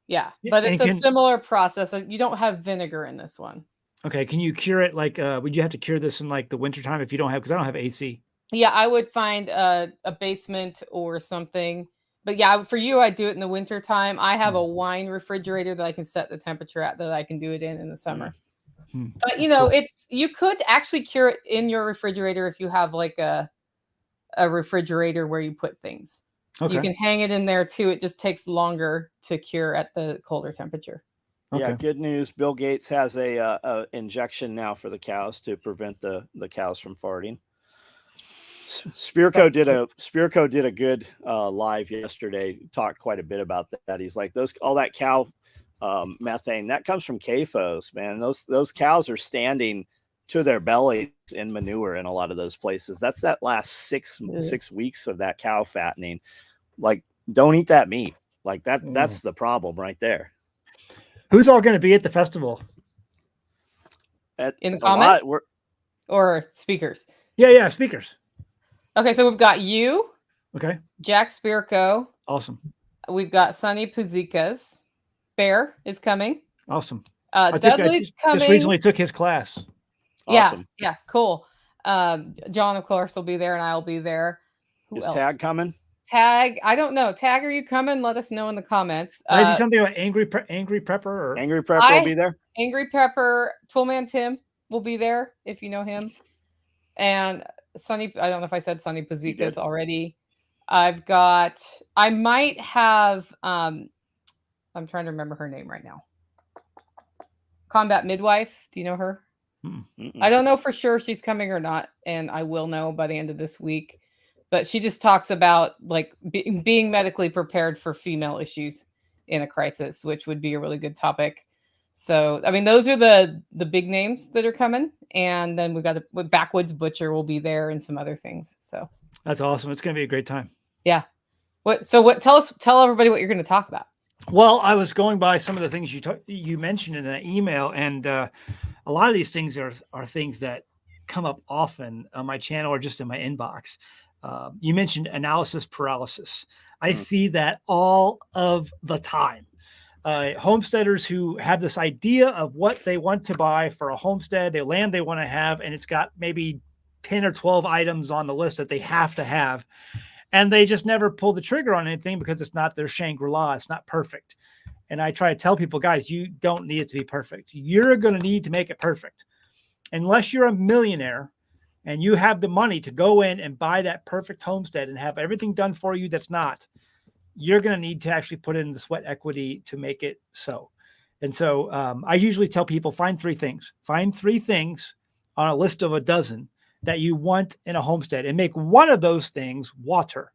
Yeah, but it's a similar process. You don't have vinegar in this one. Okay, can you cure it? Like, would you have to cure this in like the wintertime if you don't have, because I don't have AC? Yeah, I would find a basement or something. But yeah, for you, I do it in the wintertime. I have a wine refrigerator that I can set the temperature at that I can do it in the summer. But you know, Cool. you could actually cure it in your refrigerator if you have like a refrigerator where you put things. Okay. You can hang it in there too. It just takes longer to cure at the colder temperature. Yeah, Okay. good news. Bill Gates has a injection now for the cows to prevent the cows from farting. Spirko did a good live yesterday. Talked quite a bit about that. He's like, all that cow methane that comes from CAFOs, man. Those cows are standing to their bellies in manure in a lot of those places. That's that last six weeks of that cow fattening. Like, don't eat that meat. Like that's the problem right there. Who's all going to be at the festival? In the comments lot, or speakers? Yeah, speakers. Okay, so we've got you. Okay. Jack Spirko. Awesome. We've got Sonny Puzikas. Bear is coming. Awesome. Dudley's coming. Just recently took his class. Awesome. Yeah, cool. John, of course, will be there, and I'll be there. Who Is else? Tag coming? Tag, I don't know. Tag, are you coming? Let us know in the comments. Is he something about Angry Prepper? Or? Angry Prepper will be there? Angry Prepper, Toolman Tim will be there, if you know him. And Sonny, I don't know if I said Sonny Puzikas already. I might have, I'm trying to remember her name right now. Combat Midwife. Do you know her? I don't know for sure if she's coming or not, and I will know by the end of this week. But she just talks about like being medically prepared for female issues in a crisis, which would be a really good topic. So, I mean, those are the big names that are coming, and then we've got a Backwoods Butcher will be there and some other things. So that's awesome. It's going to be a great time. Yeah. Tell everybody what you're going to talk about. Well, I was going by some of the things you mentioned in that email, and a lot of these things are things that come up often on my channel or just in my inbox. You mentioned analysis paralysis. I see that all of the time. Homesteaders who have this idea of what they want to buy for a homestead, the land they want to have, and it's got maybe 10 or 12 items on the list that they have to have. And they just never pull the trigger on anything because it's not their Shangri-La. It's not perfect. And I try to tell people, guys, you don't need it to be perfect. You're going to need to make it perfect. Unless you're a millionaire and you have the money to go in and buy that perfect homestead and have everything done for you that's not, you're going to need to actually put in the sweat equity to make it so. And so I usually tell people, find 3 things. Find 3 things on a list of a dozen that you want in a homestead and make one of those things water.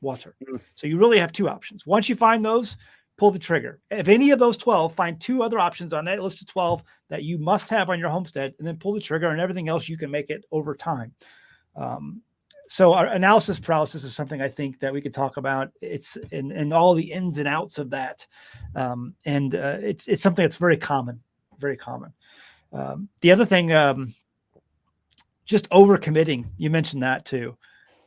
So you really have 2 options. Once you find those, pull the trigger. If any of those 12, find 2 other options on that list of 12 that you must have on your homestead, and then pull the trigger, and everything else you can make it over time. so our analysis paralysis is something I think that we could talk about. It's and all the ins and outs of that. It's something that's very common, very common. The other thing, just overcommitting. You mentioned that too.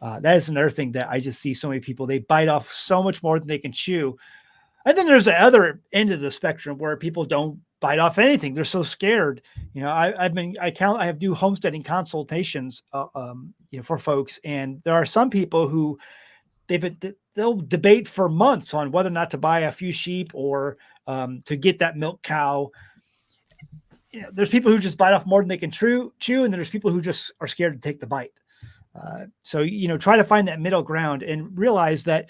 That is another thing that I just see so many people, they bite off so much more than they can chew. And then there's the other end of the spectrum where people don't bite off anything. They're so scared. You know, I have do homesteading consultations, for folks. And there are some people who they'll debate for months on whether or not to buy a few sheep or to get that milk cow. You know, there's people who just bite off more than they can chew, and there's people who just are scared to take the bite. So, try to find that middle ground and realize that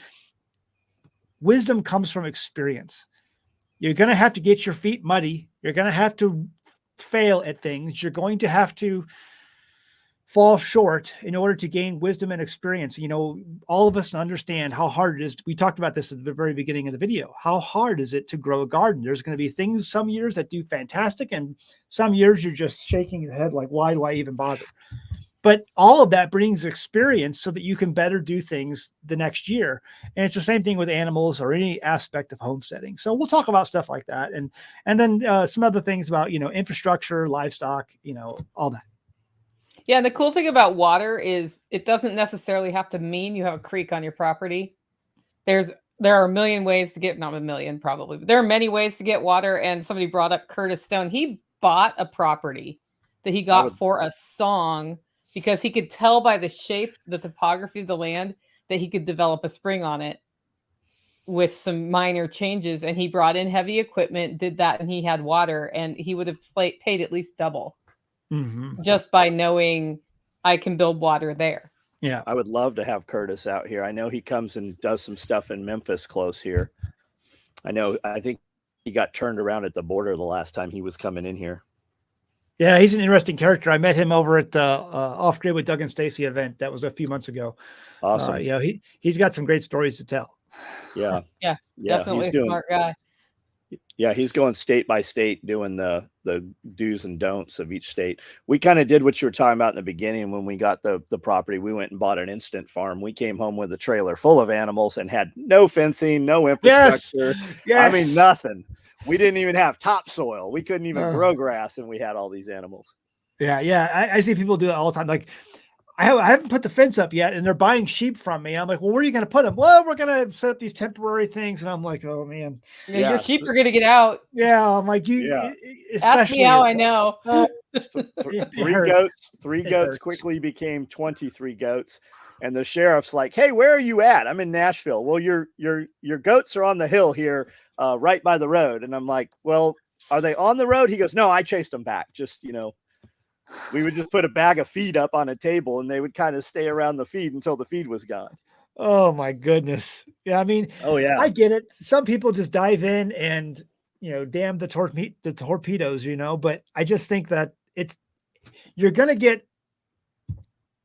wisdom comes from experience. You're going to have to get your feet muddy. You're going to have to fail at things. You're going to have to fall short in order to gain wisdom and experience. All of us understand how hard it is. We talked about this at the very beginning of the video. How hard is it to grow a garden? There's going to be things some years that do fantastic, and some years you're just shaking your head like, why do I even bother? But all of that brings experience so that you can better do things the next year. And it's the same thing with animals or any aspect of homesteading. So we'll talk about stuff like that. And then some other things about, infrastructure, livestock, all that. Yeah. And the cool thing about water is it doesn't necessarily have to mean you have a creek on your property. There are a million ways to get, not a million probably, but there are many ways to get water. And somebody brought up Curtis Stone. He bought a property that he got for a song, because he could tell by the shape, the topography of the land, that he could develop a spring on it with some minor changes. And he brought in heavy equipment, did that, and he had water, and he would have paid at least double just by knowing I can build water there. Yeah. I would love to have Curtis out here. I know he comes and does some stuff in Memphis close here. I think he got turned around at the border the last time he was coming in here. Yeah, he's an interesting character. I met him over at the Off Grid with Doug and Stacy event. That was a few months ago. Awesome. He's got some great stories to tell. Yeah, definitely a smart guy. Yeah, he's going state by state doing the do's and don'ts of each state. We kind of did what you were talking about in the beginning when we got the property. We went and bought an instant farm. We came home with a trailer full of animals and had no fencing, no infrastructure. Yes. I mean, nothing. We didn't even have topsoil. We couldn't even grow grass, and we had all these animals. Yeah. I see people do that all the time. Like, I haven't put the fence up yet, and they're buying sheep from me. I'm like, well, where are you going to put them? Well, we're going to set up these temporary things. And I'm like, oh man. Yeah, your sheep are going to get out. Yeah. I'm like, ask me how I know. Three goats quickly became 23 goats. And the sheriff's like, hey, where are you at? I'm in Nashville. Well, your goats are on the hill here, right by the road. And I'm like, well, are they on the road? He goes, no, I chased them back. Just, we would just put a bag of feed up on a table, and they would kind of stay around the feed until the feed was gone. Oh my goodness. Yeah. I mean, I get it. Some people just dive in and, damn the torpedoes, but I just think that you're going to get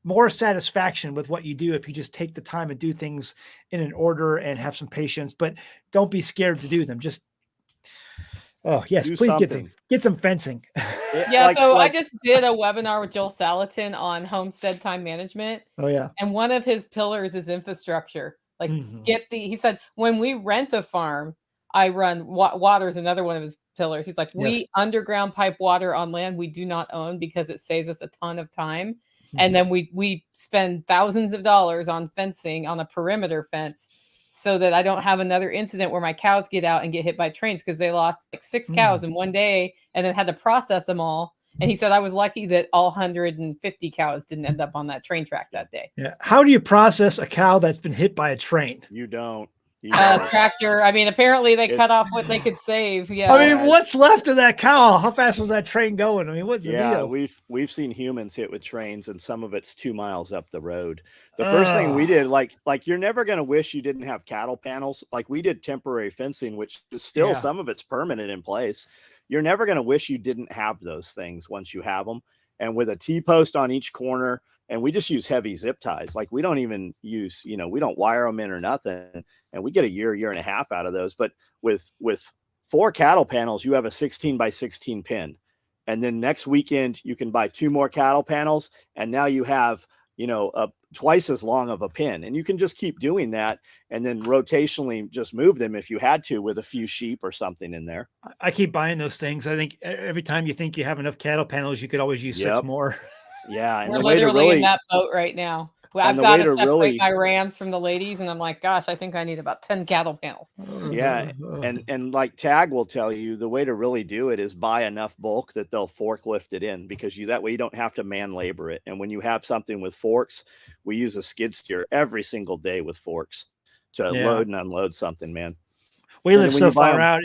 more satisfaction with what you do if you just take the time and do things in an order and have some patience, but don't be scared to do them. Just, please get some fencing. Yeah. I just did a webinar with Joel Salatin on homestead time management. Oh yeah. And one of his pillars is infrastructure. Like he said, when we rent a farm, I run water is another one of his pillars. He's like, we underground pipe water on land we do not own because it saves us a ton of time. And then we spend thousands of dollars on fencing, on a perimeter fence, so that I don't have another incident where my cows get out and get hit by trains, because they lost like 6 cows in one day and then had to process them all. And he said, I was lucky that all 150 cows didn't end up on that train track that day. Yeah. How do you process a cow that's been hit by a train? You don't. Tractor. I mean, apparently they cut off what they could save. Yeah. I mean, what's left of that cow? How fast was that train going? I mean, what's the deal? We've seen humans hit with trains, and some of it's 2 miles up the road. The first thing we did, like you're never going to wish you didn't have cattle panels. Like, we did temporary fencing, which is still some of it's permanent in place. You're never going to wish you didn't have those things once you have them. And with a T-post on each corner, and we just use heavy zip ties. Like, we don't even use, we don't wire them in or nothing. And we get a year and a half out of those. But with 4 cattle panels, you have a 16 by 16 pin. And then next weekend, you can buy 2 more cattle panels. And now you have twice as long of a pen, and you can just keep doing that and then rotationally just move them if you had to with a few sheep or something in there. I keep buying those things. I think every time you think you have enough cattle panels, you could always use 6 more. Yeah. And we're the way to literally really, in that boat right now. Well, I've got to separate my rams from the ladies, and I'm like, gosh, I think I need about 10 cattle panels. Yeah. And like Tag will tell you, the way to really do it is buy enough bulk that they'll forklift it in, because that way you don't have to man labor it. And when you have something with forks, we use a skid steer every single day with forks to load and unload something, man. We live so far out.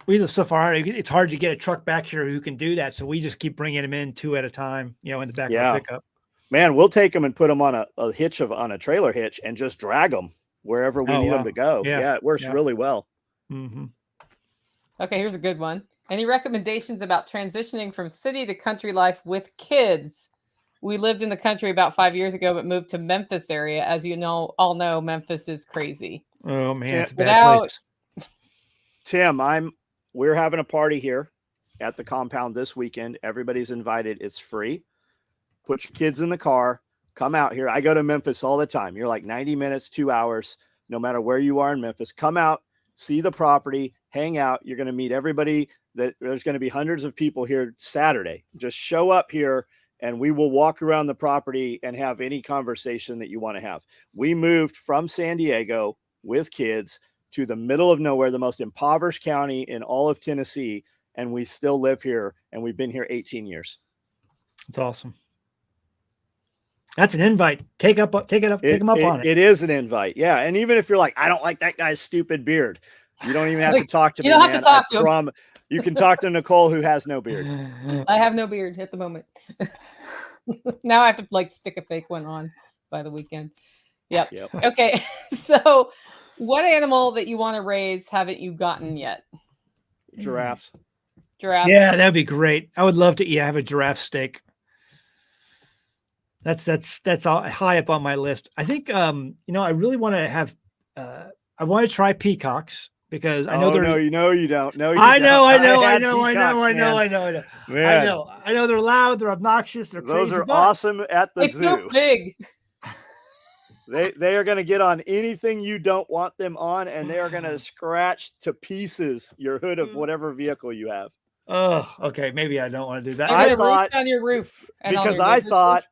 It's hard to get a truck back here who can do that. So we just keep bringing them in 2 at a time, in the back of the pickup. Man, we'll take them and put them on on a trailer hitch and just drag them wherever we need them to go. Yeah, it works really well. Mm-hmm. Okay, here's a good one. Any recommendations about transitioning from city to country life with kids? We lived in the country about 5 years ago, but moved to Memphis area. As you all know, Memphis is crazy. Oh man, it's a bad place. Tim, we're having a party here at the compound this weekend. Everybody's invited. It's free. Put your kids in the car, come out here. I go to Memphis all the time. You're like 90 minutes, 2 hours, no matter where you are in Memphis. Come out, see the property, hang out. You're going to meet everybody. There's going to be hundreds of people here Saturday. Just show up here and we will walk around the property and have any conversation that you want to have. We moved from San Diego with kids to the middle of nowhere, the most impoverished county in all of Tennessee, and we still live here, and we've been here 18 years. It's awesome. That's an invite. Take them up on it. It is an invite. Yeah. And even if you're like, I don't like that guy's stupid beard, you don't even have to talk to me. You don't have to talk to him. You can talk to Nicole, who has no beard. I have no beard at the moment. Now I have to stick a fake one on by the weekend. Yep. Okay. So what animal that you want to raise haven't you gotten yet? Giraffes. Yeah, that'd be great. I would love to have a giraffe steak. That's all high up on my list. I think I really want to have I want to try peacocks, because I know No, you don't. No, I know. Man. I know they're loud, they're obnoxious, they're crazy. Those are awesome at the zoo. So big. They are going to get on anything you don't want them on, and they are going to scratch to pieces your hood of whatever vehicle you have. Oh, okay. Maybe I don't want to do that. I thought on your roof, because I thought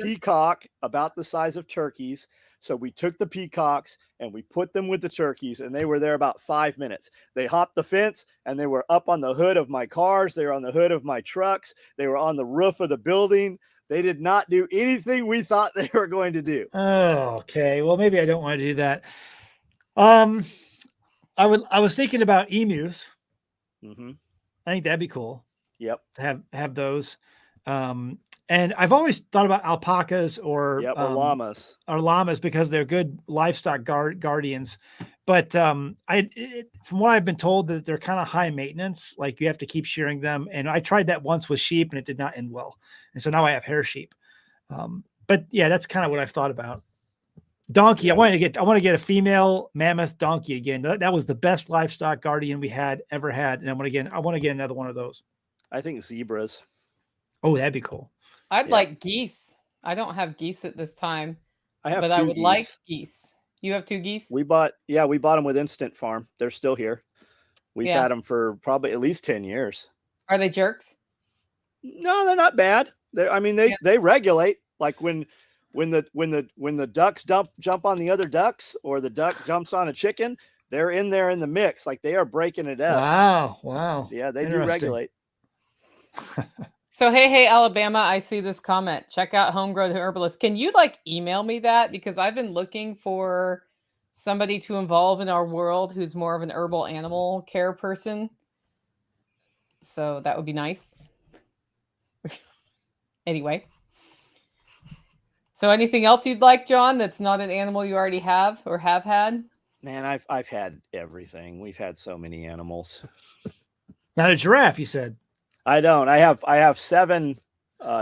peacock about the size of turkeys. So we took the peacocks and we put them with the turkeys, and they were there about 5 minutes. They hopped the fence and they were up on the hood of my cars. They were on the hood of my trucks. They were on the roof of the building. They did not do anything we thought they were going to do. Oh, okay. Well, maybe I don't want to do that. I was thinking about emus. Mm-hmm. I think that'd be cool. Yep. To have those. And I've always thought about alpacas or llamas because they're good livestock guardians. But from what I've been told, that they're kind of high maintenance. Like you have to keep shearing them. And I tried that once with sheep, and it did not end well. And so now I have hair sheep. But yeah, that's kind of what I've thought about. Donkey. Yeah. I want to get a female mammoth donkey again. That was the best livestock guardian we ever had. And I want to get another one of those. I think zebras. Oh, that'd be cool. I'd like geese. I don't have geese at this time, but I would geese. like geese. You have 2 geese? We bought them with Instant Farm. They're still here. We've had them for probably at least 10 years. Are they jerks? No, they're not bad. They regulate. Like when the ducks jump on the other ducks, or the duck jumps on a chicken, they're in there in the mix. Like they are breaking it up. Wow. Yeah, they do regulate. So, hey, Alabama, I see this comment. Check out Homegrown Herbalist. Can you email me that? Because I've been looking for somebody to involve in our world who's more of an herbal animal care person. So that would be nice. Anyway. So anything else you'd like, John, that's not an animal you already have or have had? Man, I've had everything. We've had so many animals. Not a giraffe, you said. I don't. I have 7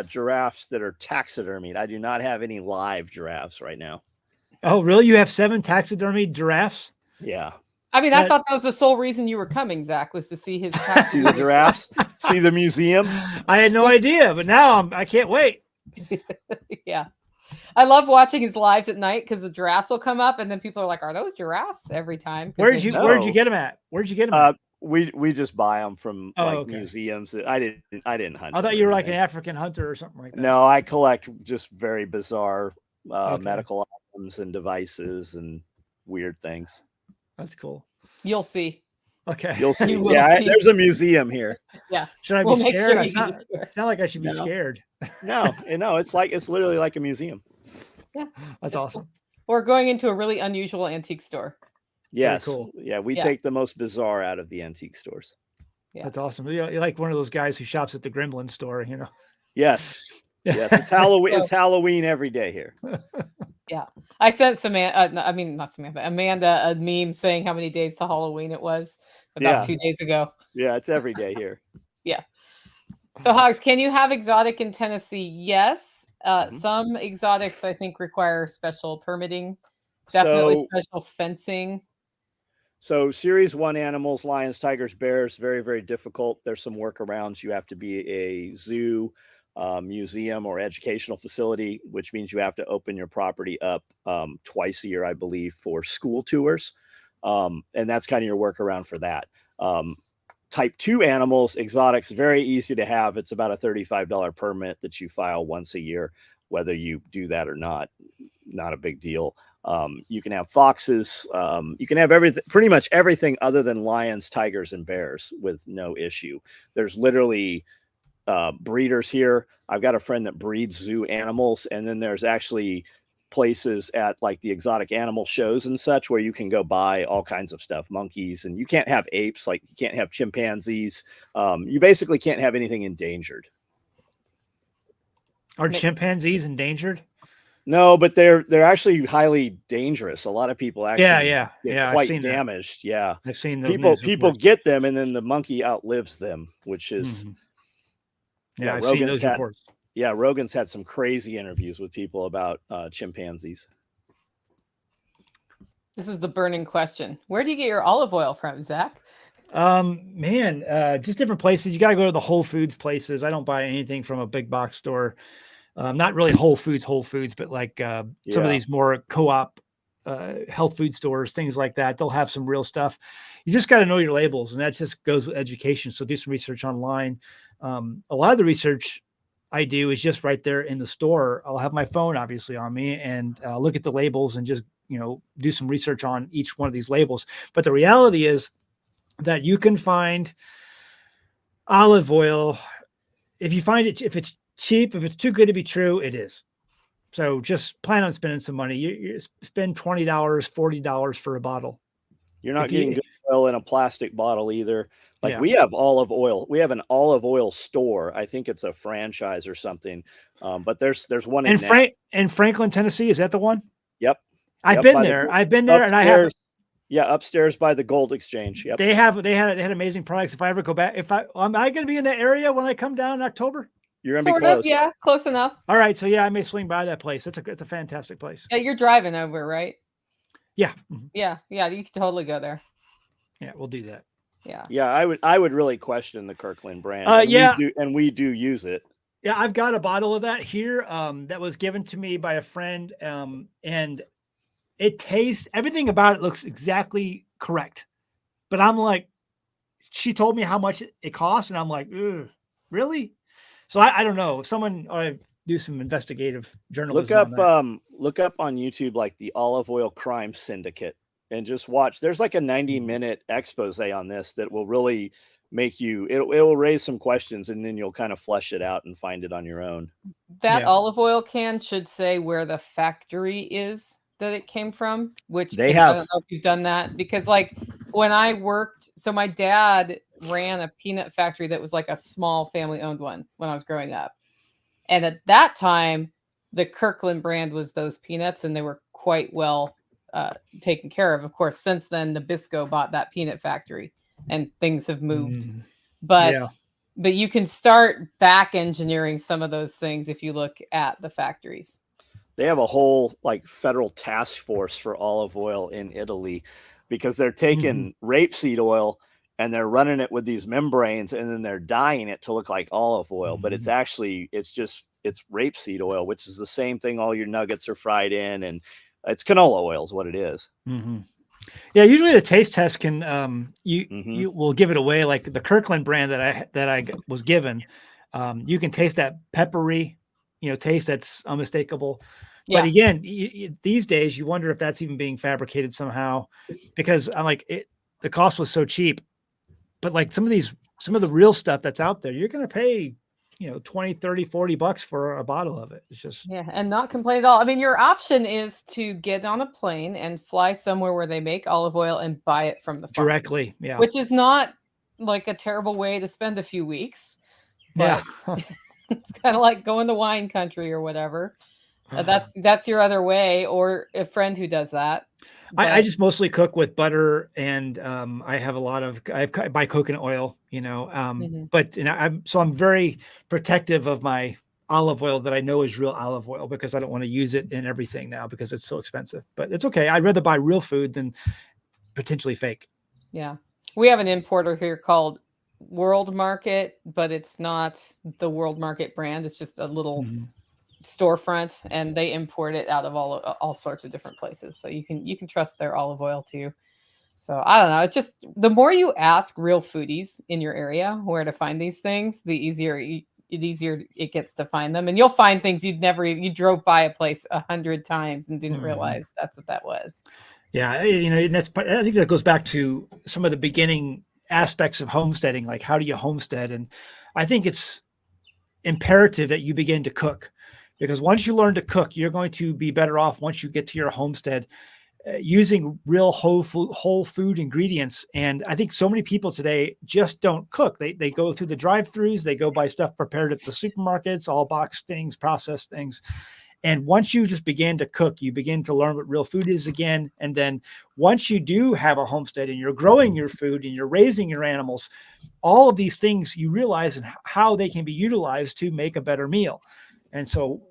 giraffes that are taxidermied. I do not have any live giraffes right now. Oh, really? You have 7 taxidermied giraffes? Yeah. I mean, I thought that was the sole reason you were coming, Zach, was to see his see the giraffes, see the museum. I had no idea, but now I can't wait. Yeah. I love watching his lives at night because the giraffes will come up and then people are like, are those giraffes every time? Where'd you get them at? Where'd you get them at? We just buy them from okay. museums. That I didn't hunt. I thought you were like an African hunter or something like that. No, I collect just very bizarre medical items and devices and weird things. That's cool. You'll see. Okay. You'll see. Yeah, there's a museum here. Yeah. Should I be scared? It's not like I should be scared. No, it's literally like a museum. Yeah. That's awesome. Cool. We're going into a really unusual antique store. Yes. Cool. Yeah, we take the most bizarre out of the antique stores. Yeah. That's awesome. You're like one of those guys who shops at the Gremlin store, you know. Yes. Yes. It's Halloween. It's Halloween every day here. Yeah. I sent Amanda a meme saying how many days to Halloween it was about 2 days ago. Yeah, it's every day here. Yeah. So Hogs, can you have exotic in Tennessee? Yes. Some exotics I think require special permitting, definitely special fencing. So series 1 animals, lions, tigers, bears, very, very difficult. There's some workarounds. You have to be a zoo, museum, or educational facility, which means you have to open your property up twice a year, I believe, for school tours. And that's kind of your workaround for that. Type 2 animals, exotics, very easy to have. It's about a $35 permit that you file once a year, whether you do that or not a big deal. You can have foxes. You can have everything, pretty much everything other than lions, tigers, and bears with no issue. There's literally breeders here. I've got a friend that breeds zoo animals, and then there's actually places at like the exotic animal shows and such where you can go buy all kinds of stuff, monkeys, and you can't have apes, like you can't have chimpanzees. You basically can't have anything endangered. Are chimpanzees endangered? No, but they're actually highly dangerous. A lot of people actually get quite damaged. That. Yeah, I've seen those people get them, and then the monkey outlives them, which is I've seen those reports. Yeah, Rogan's had some crazy interviews with people about chimpanzees. This is the burning question. Where do you get your olive oil from, Zach? Just different places. You got to go to the Whole Foods places. I don't buy anything from a big box store. Not really Whole Foods, but like some of these more co-op health food stores, things like that. They'll have some real stuff. You just got to know your labels, and that just goes with education. So do some research online. A lot of the research I do is just right there in the store. I'll have my phone obviously on me and look at the labels and just, do some research on each one of these labels. But the reality is that you can find olive oil. If you find it, if it's cheap, if it's too good to be true, it is. So just plan on spending some money. You spend $20, $40 for a bottle. You're not getting good oil in a plastic bottle either. Like we have olive oil. We have an olive oil store. I think it's a franchise or something. But there's one in Franklin, Tennessee. Is that the one? Yep. I've been there. And I have. Yeah, upstairs by the Gold Exchange. Yep. They had amazing products. If I ever go back, am I going to be in that area when I come down in October? You're gonna be close. Yeah, close enough. All right, so I may swing by that place. It's a fantastic place. Yeah, you're driving over, right? Yeah. Yeah, you can totally go there. Yeah, we'll do that. Yeah, I would really question the Kirkland brand. We do use it. Yeah, I've got a bottle of that here that was given to me by a friend, and it tastes, everything about it looks exactly correct. But I'm like, she told me how much it costs, and I'm like, really? So I don't know. If someone do some investigative journalism. Look up on YouTube like the Olive Oil Crime Syndicate and just watch. There's like a 90-minute expose on this that will really make you. It will raise some questions, and then you'll kind of flesh it out and find it on your own. That olive oil can should say where the factory is that it came from, which they have. I don't know if you've done that, because like when I worked, so my dad ran a peanut factory that was like a small family owned one when I was growing up. And at that time, the Kirkland brand was those peanuts, and they were quite well taken care of. Of course, since then, Nabisco bought that peanut factory and things have moved. But you can start back engineering some of those things if you look at the factories. They have a whole like federal task force for olive oil in Italy because they're taking rapeseed oil and they're running it with these membranes, and then they're dyeing it to look like olive oil. But it's it's rapeseed oil, which is the same thing all your nuggets are fried in, and it's canola oil is what it is. Mm-hmm. Yeah, usually the taste test can you will give it away. Like the Kirkland brand that I was given, you can taste that peppery, taste that's unmistakable. Yeah. But again, these days you wonder if that's even being fabricated somehow, because I'm like the cost was so cheap. But like some of the real stuff that's out there, you're going to pay 20, 30, $40 for a bottle of it. It's just, yeah, and not complain at all. I mean, your option is to get on a plane and fly somewhere where they make olive oil and buy it from the farm directly. Yeah. which is not like a terrible way to spend a few weeks, but it's kind of like going to wine country or whatever. That's your other way, or a friend who does that. I just mostly cook with butter, and I buy coconut oil, but I'm very protective of my olive oil that I know is real olive oil, because I don't want to use it in everything now because it's so expensive. But it's okay. I'd rather buy real food than potentially fake. Yeah. We have an importer here called World Market, but it's not the World Market brand. It's just a little storefront, and they import it out of all sorts of different places. So you can trust their olive oil too. So I don't know. It's just the more you ask real foodies in your area where to find these things, the easier it gets to find them. And you'll find things you drove by a place 100 times and didn't realize that's what that was. Yeah, and I think that goes back to some of the beginning aspects of homesteading, like how do you homestead? And I think it's imperative that you begin to cook, because once you learn to cook, you're going to be better off once you get to your homestead using real whole food ingredients. And I think so many people today just don't cook. They go through the drive-throughs, they go buy stuff prepared at the supermarkets, all boxed things, processed things. And once you just begin to cook, you begin to learn what real food is again. And then once you do have a homestead and you're growing your food and you're raising your animals, all of these things you realize and how they can be utilized to make a better meal. And so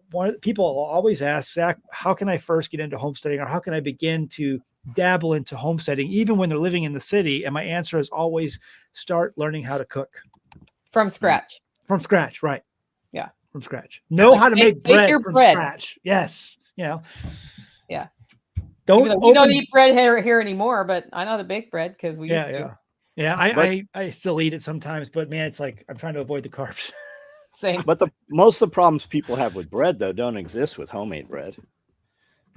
people always ask, Zach, how can I first get into homesteading, or how can I begin to dabble into homesteading, even when they're living in the city? And my answer is always start learning how to cook. From scratch. From scratch, right. Yeah. From scratch. Know how to make bread from scratch. Yes. Yeah. We don't eat bread here anymore, but I know how to bake bread because we used to. Yeah, I still eat it sometimes, but man, it's like I'm trying to avoid the carbs. Same. But most of the problems people have with bread, though, don't exist with homemade bread.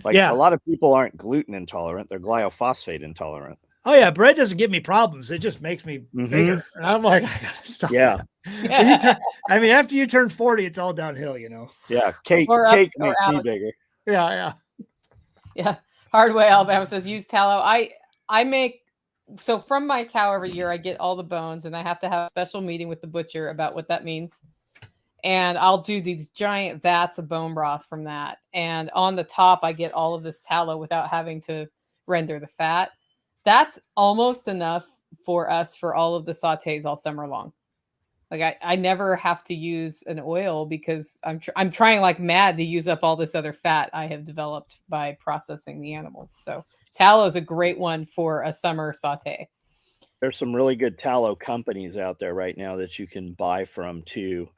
A lot of people aren't gluten intolerant; they're glyphosate intolerant. Oh yeah, bread doesn't give me problems; it just makes me bigger. And I'm like, I gotta stop. Yeah. After you turn 40, it's all downhill, Yeah, cake makes me bigger. Yeah. Hardway Alabama says use tallow. I make. So from my cow every year, I get all the bones, and I have to have a special meeting with the butcher about what that means. And I'll do these giant vats of bone broth from that. And on the top, I get all of this tallow without having to render the fat. That's almost enough for us for all of the sautés all summer long. Like I never have to use an oil because I'm trying like mad to use up all this other fat I have developed by processing the animals. So tallow is a great one for a summer sauté. There's some really good tallow companies out there right now that you can buy from too.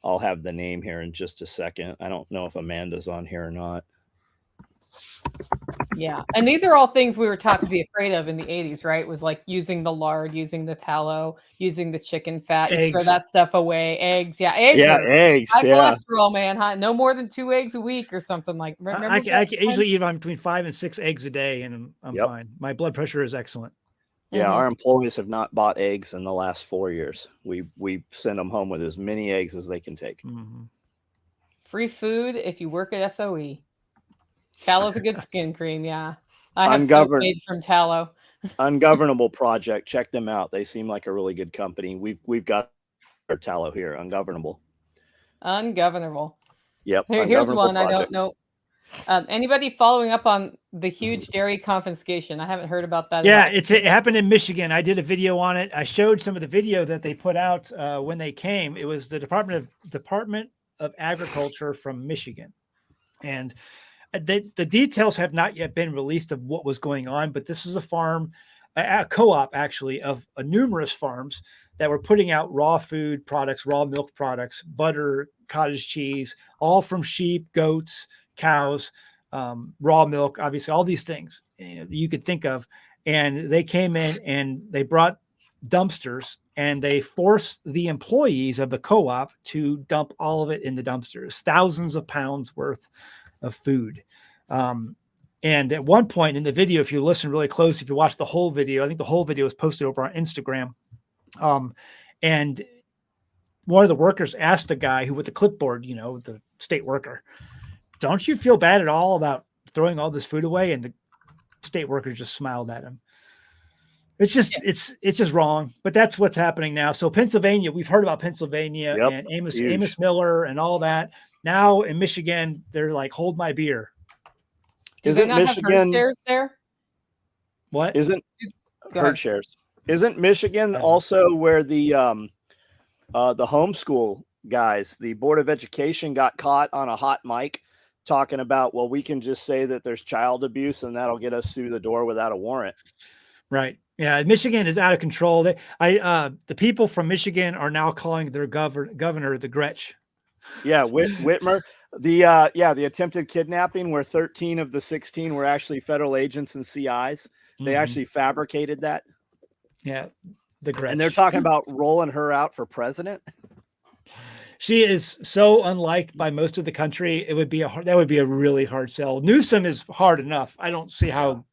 I'll have the name here in just a second. I don't know if Amanda's on here or not. Yeah. And these are all things we were taught to be afraid of in the 80s, right? Was like using the lard, using the tallow, using the chicken fat, you throw that stuff away. Eggs. Yeah. Eggs. High cholesterol, man. Huh? No more than 2 eggs a week or something like that. I usually eat between 5 and 6 eggs a day, and I'm fine. My blood pressure is excellent. Yeah, our employees have not bought eggs in the last 4 years. We send them home with as many eggs as they can take. Mm-hmm. Free food if you work at SOE. Tallow's a good skin cream, yeah. I have soap made from tallow. Ungovernable Project, check them out. They seem like a really good company. We've got our tallow here. Ungovernable. Yep. Here's one Project. I don't know. Anybody following up on the huge dairy confiscation? I haven't heard about that. Yeah, it happened in Michigan. I did a video on it. I showed some of the video that they put out when they came. It was the Department of Agriculture from Michigan, and the details have not yet been released of what was going on. But this is a farm, a co-op actually of numerous farms that were putting out raw food products, raw milk products, butter, cottage cheese, all from sheep, goats, cows, raw milk, obviously all these things you could think of. And they came in and they brought dumpsters and they forced the employees of the co-op to dump all of it in the dumpsters, thousands of pounds worth of food. And at one point in the video, if you listen really close, if you watch the whole video, I think the whole video was posted over on Instagram. And one of the workers asked the guy who with the clipboard, the state worker, don't you feel bad at all about throwing all this food away? And the state worker just smiled at him. It's just, it's just wrong, but that's what's happening now. So Pennsylvania, we've heard about Pennsylvania and Amos Miller and all that. Now in Michigan, they're like, hold my beer. Isn't Michigan shares there? What? Isn't herd shares? Isn't Michigan also where the homeschool guys, the Board of Education got caught on a hot mic talking about, well, we can just say that there's child abuse and that'll get us through the door without a warrant. Right. Yeah. Michigan is out of control. The people from Michigan are now calling their governor the Gretsch. Yeah. Whitmer. The attempted kidnapping where 13 of the 16 were actually federal agents and CIs. They actually fabricated that. Yeah. The Gretsch. And they're talking about rolling her out for president. She is so unliked by most of the country. That would be a really hard sell. Newsom is hard enough. I don't see how.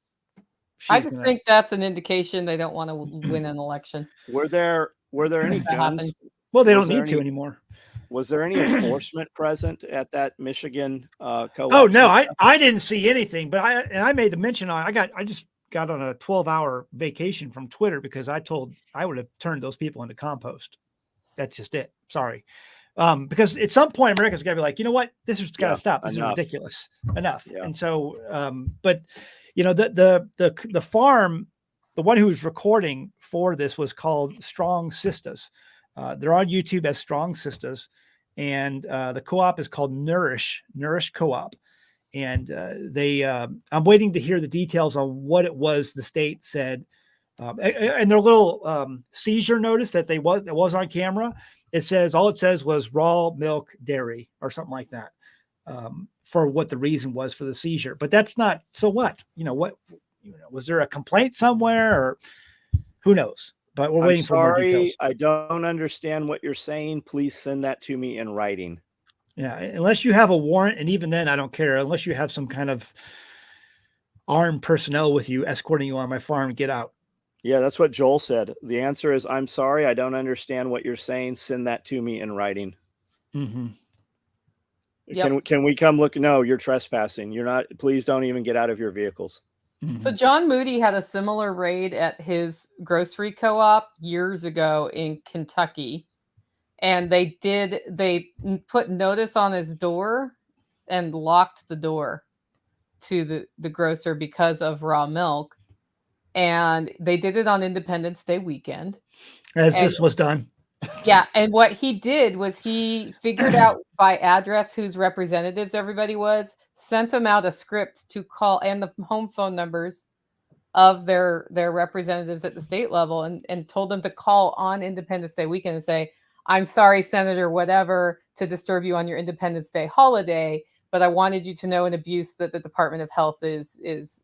I just think that's an indication they don't want to win an election. Were there any guns? Well, they don't need to anymore. Was there any enforcement present at that Michigan co-op? Oh no, I didn't see anything, but I made the mention on. I just got on a 12-hour vacation from Twitter because I would have turned those people into compost. That's just it. Sorry. Because at some point America's got to be like, you know what, this has got to stop. This is ridiculous. Enough. Yeah. And so, but the farm, the one who was recording for this was called Strong Sisters. They're on YouTube as Strong Sisters, and the co-op is called Nourish Co-op. And I'm waiting to hear the details on what it was the state said. And their little seizure notice that was on camera. All it says was raw milk dairy or something like that, for what the reason was for the seizure. But that's not, so what, was there a complaint somewhere or who knows? But we're waiting for more details. I don't understand what you're saying. Please send that to me in writing. Yeah. Unless you have a warrant. And even then I don't care unless you have some kind of armed personnel with you escorting you on my farm, get out. Yeah, that's what Joel said. The answer is, I'm sorry, I don't understand what you're saying. Send that to me in writing. Mm-hmm. Yep. Can we come look? No, you're trespassing. You're not. Please don't even get out of your vehicles. Mm-hmm. So John Moody had a similar raid at his grocery co-op years ago in Kentucky. And they put notice on his door and locked the door to the grocer because of raw milk. And they did it on Independence Day weekend. This was done. Yeah. And what he did was he figured out by address whose representatives everybody was, sent them out a script to call and the home phone numbers of their representatives at the state level and told them to call on Independence Day weekend and say, I'm sorry, Senator, whatever, to disturb you on your Independence Day holiday, but I wanted you to know an abuse that the Department of Health is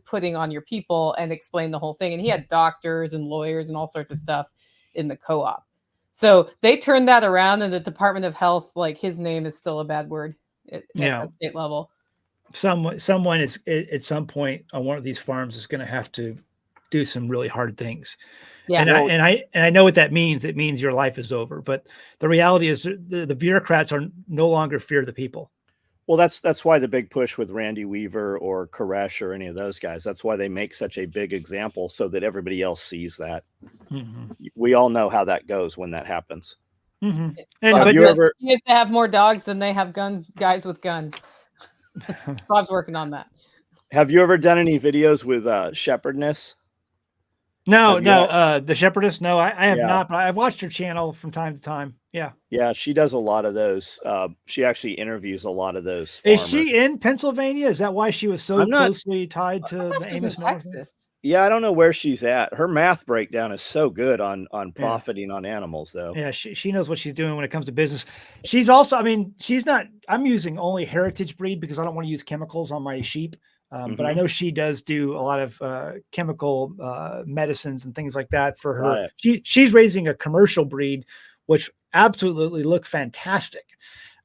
putting on your people, and explain the whole thing. And he had doctors and lawyers and all sorts of stuff in the co-op. So they turned that around, and the Department of Health, like, his name is still a bad word at the state level. Someone is at some point on one of these farms is going to have to do some really hard things. Yeah. And I know what that means. It means your life is over. But the reality is the bureaucrats are no longer fear the people. Well, that's why the big push with Randy Weaver or Koresh or any of those guys, that's why they make such a big example so that everybody else sees that. Mm-hmm. We all know how that goes when that happens. Mm-hmm. And he has to have more dogs than they have guys with guns. Bob's working on that. Have you ever done any videos with Shepherdness? No, the Shepherdess. No, I have not, but I've watched her channel from time to time. Yeah. Yeah. She does a lot of those. She actually interviews a lot of those farmers. Is she in Pennsylvania? Is that why she was so closely tied to the Amos Miller? Texas. Yeah, I don't know where she's at. Her math breakdown is so good on Yeah. profiting on animals, though. Yeah, she knows what she's doing when it comes to business. She's also, I mean, she's not. I'm using only heritage breed because I don't want to use chemicals on my sheep. But I know she does do a lot of chemical medicines and things like that for Got her. it. She's raising a commercial breed, which absolutely look fantastic.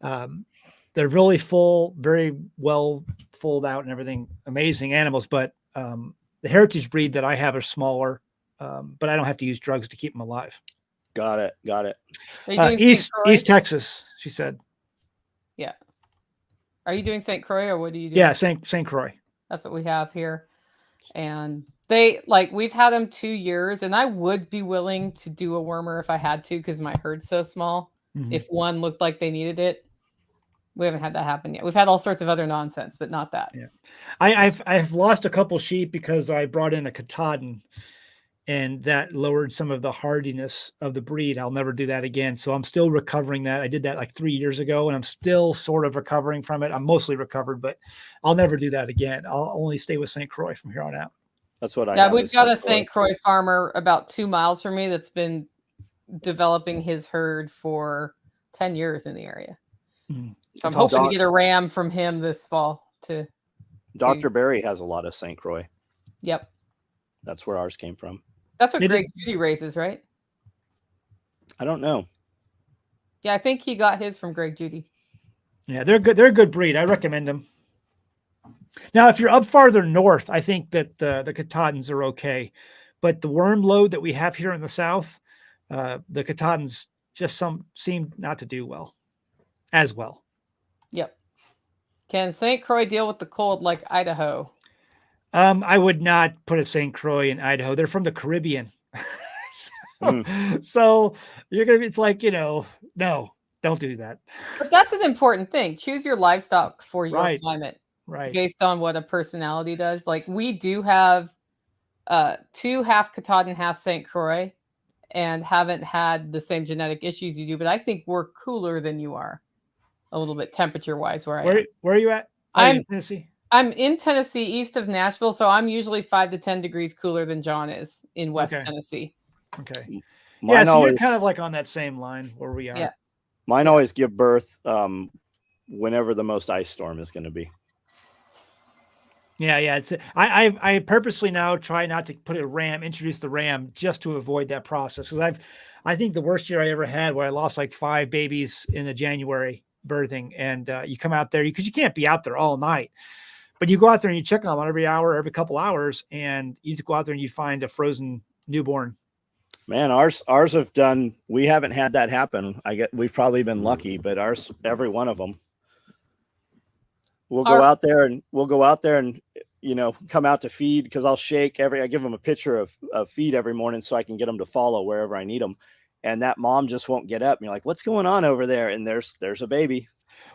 They're really full, very well fulled out and everything. Amazing animals, but the heritage breed that I have are smaller, but I don't have to use drugs to keep them alive. Got it. Got it. Are you doing St. East Croix? Texas, she said. Yeah. Are you doing St. Croix or what do you do? Yeah, St. Croix. That's what we have here. And we've had them 2 years, and I would be willing to do a wormer if I had to because my herd's so small. Mhm. If one looked like they needed it. We haven't had that happen yet. We've had all sorts of other nonsense, but not that. Yeah. I've lost a couple sheep because I brought in a Katahdin, and that lowered some of the hardiness of the breed. I'll never do that again. So I'm still recovering that. I did that like 3 years ago, and I'm still sort of recovering from it. I'm mostly recovered, but I'll never do that again. I'll only stay with St. Croix from here on out. That's what I Yeah, have we've is got a St. Croix. St. Croix farmer about 2 miles from me that's been developing his herd for 10 years in the area. Mhm. So I'm That's hoping to get a ram from him this fall to Dr. Barry has a lot of St. Croix. Yep. That's where ours came from. That's what They Greg Judy raises, right? I don't know. Yeah, I think he got his from Greg Judy. Yeah, they're good. They're a good breed. I recommend them. Now, if you're up farther north, I think that the Katahdins are okay, but the worm load that we have here in the south, the Katahdins just seem not to do as well. Yep. Can St. Croix deal with the cold like Idaho? I would not put a St. Croix in Idaho. They're from the Caribbean. So you're going to, it's like, no, don't do that. But that's an important thing. Choose your livestock for your Right. climate. Right. Based on what a personality does. Like we do have 2 half Katahdin, half St. Croix, and haven't had the same genetic issues you do, but I think we're cooler than you are a little bit temperature wise where I am. Where are you at? I'm in Tennessee. I'm in Tennessee, east of Nashville, so I'm usually 5 to 10 degrees cooler than John is in West Tennessee. Okay. Mine so always, you're kind of like on that same line where we are. Yeah. Mine always give birth whenever the most ice storm is going to be. Yeah. It's I purposely now try not to introduce the ram just to avoid that process. Because I think the worst year I ever had where I lost like 5 babies in the January birthing, and you come out there because you can't be out there all night. But you go out there and you check on them every hour, every couple hours, and you just go out there and you find a frozen newborn. Man, ours have done. We haven't had that happen. We've probably been lucky, but ours, every one of them. We'll go out there and come out to feed because I give them a picture of feed every morning so I can get them to follow wherever I need them. And that mom just won't get up. And you're like, what's going on over there? And there's a baby.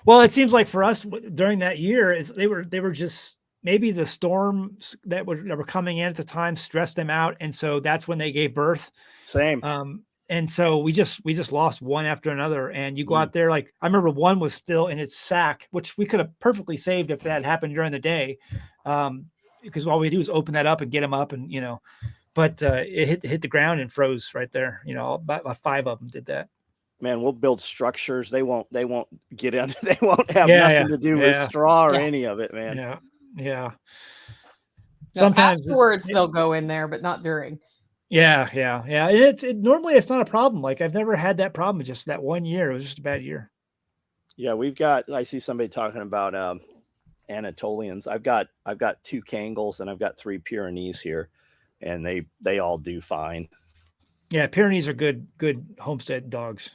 Well, it seems like for us during that year they were just maybe the storms that were coming in at the time stressed them out, and so that's when they gave birth. Same. And so we just lost one after another. And you go out there, like I remember one was still in its sack, which we could have perfectly saved if that happened during the day, because all we do is open that up and get them up, and but it hit the ground and froze right there. About 5 of them did that. Man, we'll build structures. They won't get in. They won't have nothing to do with straw or any of it, man. Yeah. Sometimes afterwards they'll go in there, but not during. Yeah. Normally it's not a problem. Like I've never had that problem. Just that 1 year, it was just a bad year. Yeah, I see somebody talking about Anatolians. I've got 2 Kangles and I've got 3 Pyrenees here, and they all do fine. Yeah, Pyrenees are good homestead dogs.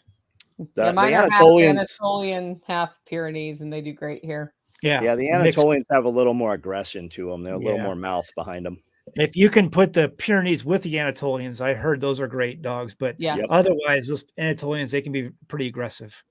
Mine are half Anatolian, half Pyrenees, and they do great here. Yeah, the Anatolians have a little more aggression to them. They're a little more mouth behind them. If you can put the Pyrenees with the Anatolians, I heard those are great dogs. But otherwise, those Anatolians, they can be pretty aggressive.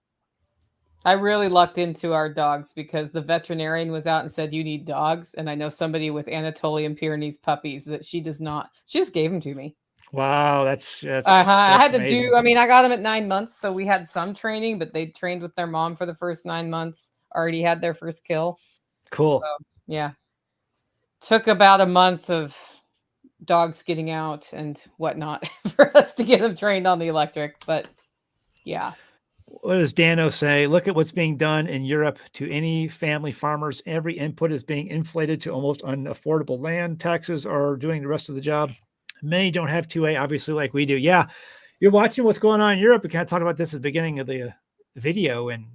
I really lucked into our dogs because the veterinarian was out and said, you need dogs. And I know somebody with Anatolian Pyrenees puppies that she does not. She just gave them to me. Wow, that's I had to amazing. I got them at 9 months, so we had some training, but they trained with their mom for the first 9 months, already had their first kill. Cool. So, yeah. Took about a month of dogs getting out and whatnot for us to get them trained on the electric. But yeah. What does Dano say? Look at what's being done in Europe to any family farmers. Every input is being inflated to almost unaffordable land. Taxes are doing the rest of the job. Many don't have 2A, obviously, like we do. Yeah, you're watching what's going on in Europe. We kind of talked about this at the beginning of the video. And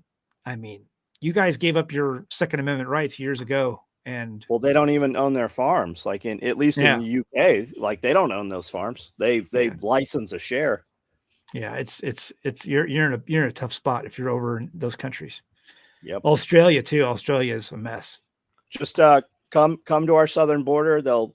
I mean, you guys gave up your Second Amendment rights years ago. And well, they don't even own their farms. Like at least in the UK, like they don't own those farms. They license a share. Yeah, you're in a tough spot if you're over in those countries. Yep. Australia too. Australia is a mess. Just come to our southern border. They'll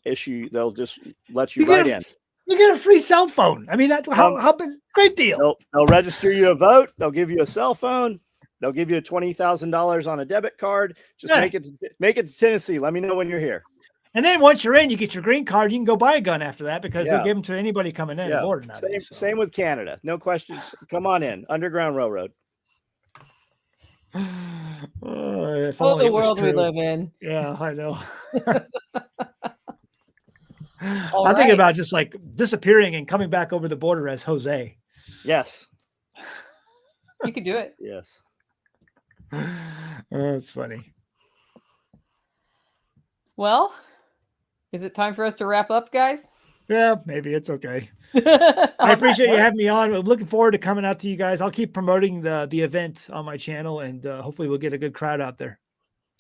just let you right in. You get a free cell phone. I mean, that's how big, great deal. They'll register you to vote. They'll give you a cell phone. They'll give you $20,000 on a debit card. Just make it to Tennessee. Let me know when you're here. And then once you're in, you get your green card. You can go buy a gun after that because they'll give them to anybody coming in. Yeah. Border nowadays, Same with Canada. No questions. Come on in. Underground Railroad. The world we live in. Yeah, I know. I'm thinking about just like disappearing and coming back over the border as Jose. Yes. You could do it. Yes. Oh, it's funny. Well, is it time for us to wrap up, guys? Yeah, maybe it's okay. I appreciate you having me on. I'm looking forward to coming out to you guys. I'll keep promoting the event on my channel, and hopefully we'll get a good crowd out there.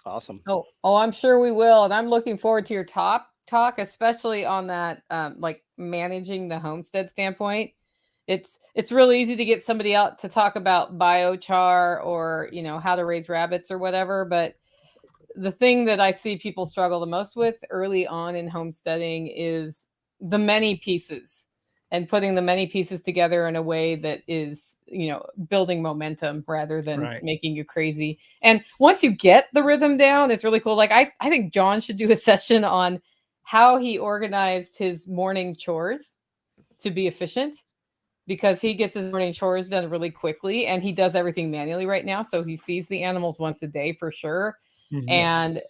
Awesome. Oh, I'm sure we will. And I'm looking forward to your talk, especially on that, like managing the homestead standpoint. It's really easy to get somebody out to talk about biochar or, how to raise rabbits or whatever. But the thing that I see people struggle the most with early on in homesteading is the many pieces and putting the many pieces together in a way that is, building momentum rather than making you crazy. And once you get the rhythm down, it's really cool. Like I think John should do a session on how he organized his morning chores to be efficient, because he gets his morning chores done really quickly and he does everything manually right now. So he sees the animals once a day for sure. Mm-hmm. And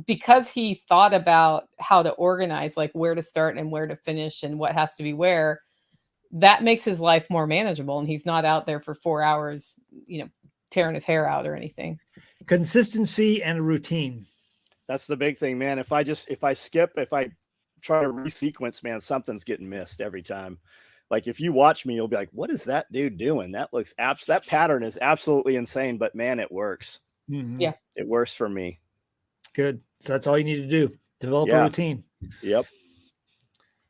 because he thought about how to organize, like where to start and where to finish and what has to be where, that makes his life more manageable. And he's not out there for 4 hours, tearing his hair out or anything. Consistency and a routine. That's the big thing, man. If I try to resequence, man, something's getting missed every time. Like if you watch me, you'll be like, what is that dude doing? That looks that pattern is absolutely insane, but man, it works. Mm-hmm. Yeah. It works for me. Good. So that's all you need to do. Develop a routine. Yep.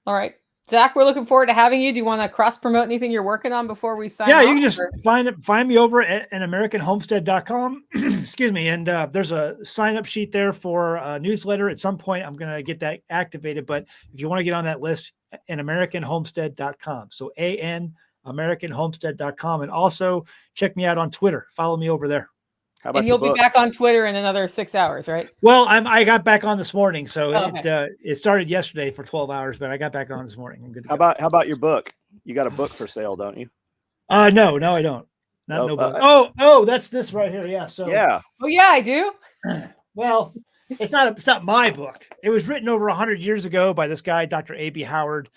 All right. Zach, we're looking forward to having you. Do you want to cross promote anything you're working on before we sign off? Yeah, you can just find me over at AnAmericanHomestead.com. Excuse me. And there's a sign up sheet there for a newsletter. At some point, I'm going to get that activated. But if you want to get on that list, AnAmericanHomestead.com. So AnAmericanHomestead.com. And also check me out on Twitter. Follow me over there. And you'll be back on Twitter in another 6 hours, right? Well, I got back on this morning, so it started yesterday for 12 hours, but I got back on this morning. I'm good. How about your book? You got a book for sale, don't you? No, I don't. No book. Oh, that's this right here. Yeah. So yeah. Oh yeah, I do. Well, it's not my book. It was written over 100 years ago by this guy, Dr. A.B. Howard.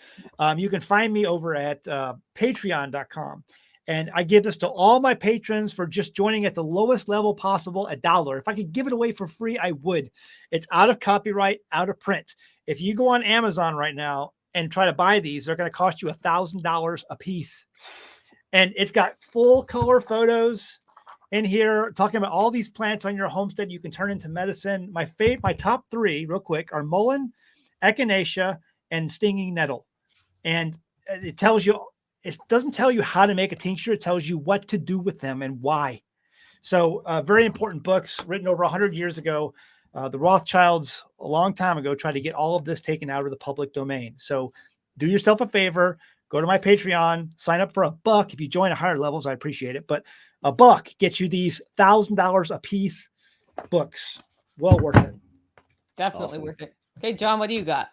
You can find me over at patreon.com. And I give this to all my patrons for just joining at the lowest level possible, $1. If I could give it away for free, I would. It's out of copyright, out of print. If you go on Amazon right now and try to buy these, they're going to cost you $1,000 a piece. And it's got full color photos in here talking about all these plants on your homestead you can turn into medicine. My top 3 real quick are mullein, echinacea, and stinging nettle. And it tells you, it doesn't tell you how to make a tincture. It tells you what to do with them and why. So very important books written over 100 years ago. The Rothschilds a long time ago tried to get all of this taken out of the public domain. So do yourself a favor, go to my Patreon, sign up for $1. If you join at higher levels, I appreciate it. But $1 gets you these $1,000 a piece books. Well worth it. Definitely worth it. Okay, John, what do you got?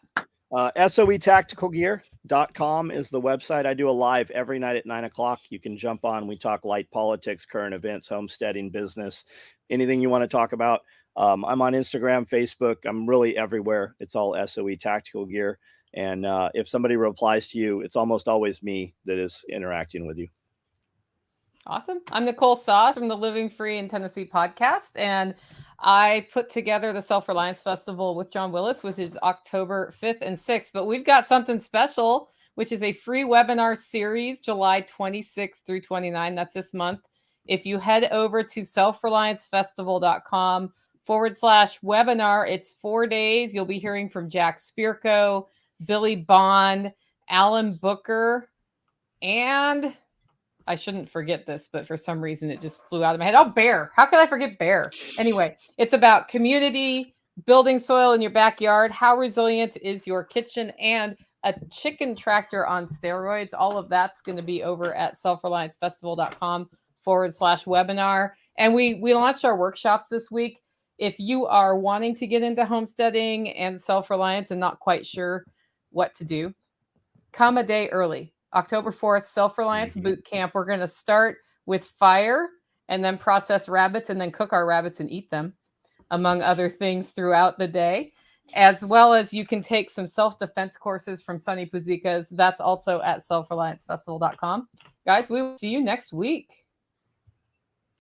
SOEtacticalgear.com is the website. I do a live every night at 9:00. You can jump on. We talk light politics, current events, homesteading, business, anything you want to talk about. I'm on Instagram, Facebook. I'm really everywhere. It's all SOE Tactical Gear. And if somebody replies to you, it's almost always me that is interacting with you. Awesome. I'm Nicole Sauce from the Living Free in Tennessee podcast, and I put together the Self-Reliance Festival with John Willis, which is October 5th and 6th. But we've got something special, which is a free webinar series, July 26th through 29. That's this month. If you head over to selfreliancefestival.com/webinar, it's 4 days. You'll be hearing from Jack Spirko, Billy Bond, Alan Booker, and I shouldn't forget this, but for some reason it just flew out of my head. Oh, Bear. How could I forget Bear? Anyway, it's about community, building soil in your backyard, how resilient is your kitchen, and a chicken tractor on steroids. All of that's going to be over at selfreliancefestival.com/webinar. And we launched our workshops this week. If you are wanting to get into homesteading and self-reliance and not quite sure what to do, come a day early. October 4th, Self-Reliance Boot Camp. We're going to start with fire and then process rabbits and then cook our rabbits and eat them, among other things throughout the day. As well as you can take some self-defense courses from Sunny Puzikas. That's also at selfreliancefestival.com. Guys, we will see you next week.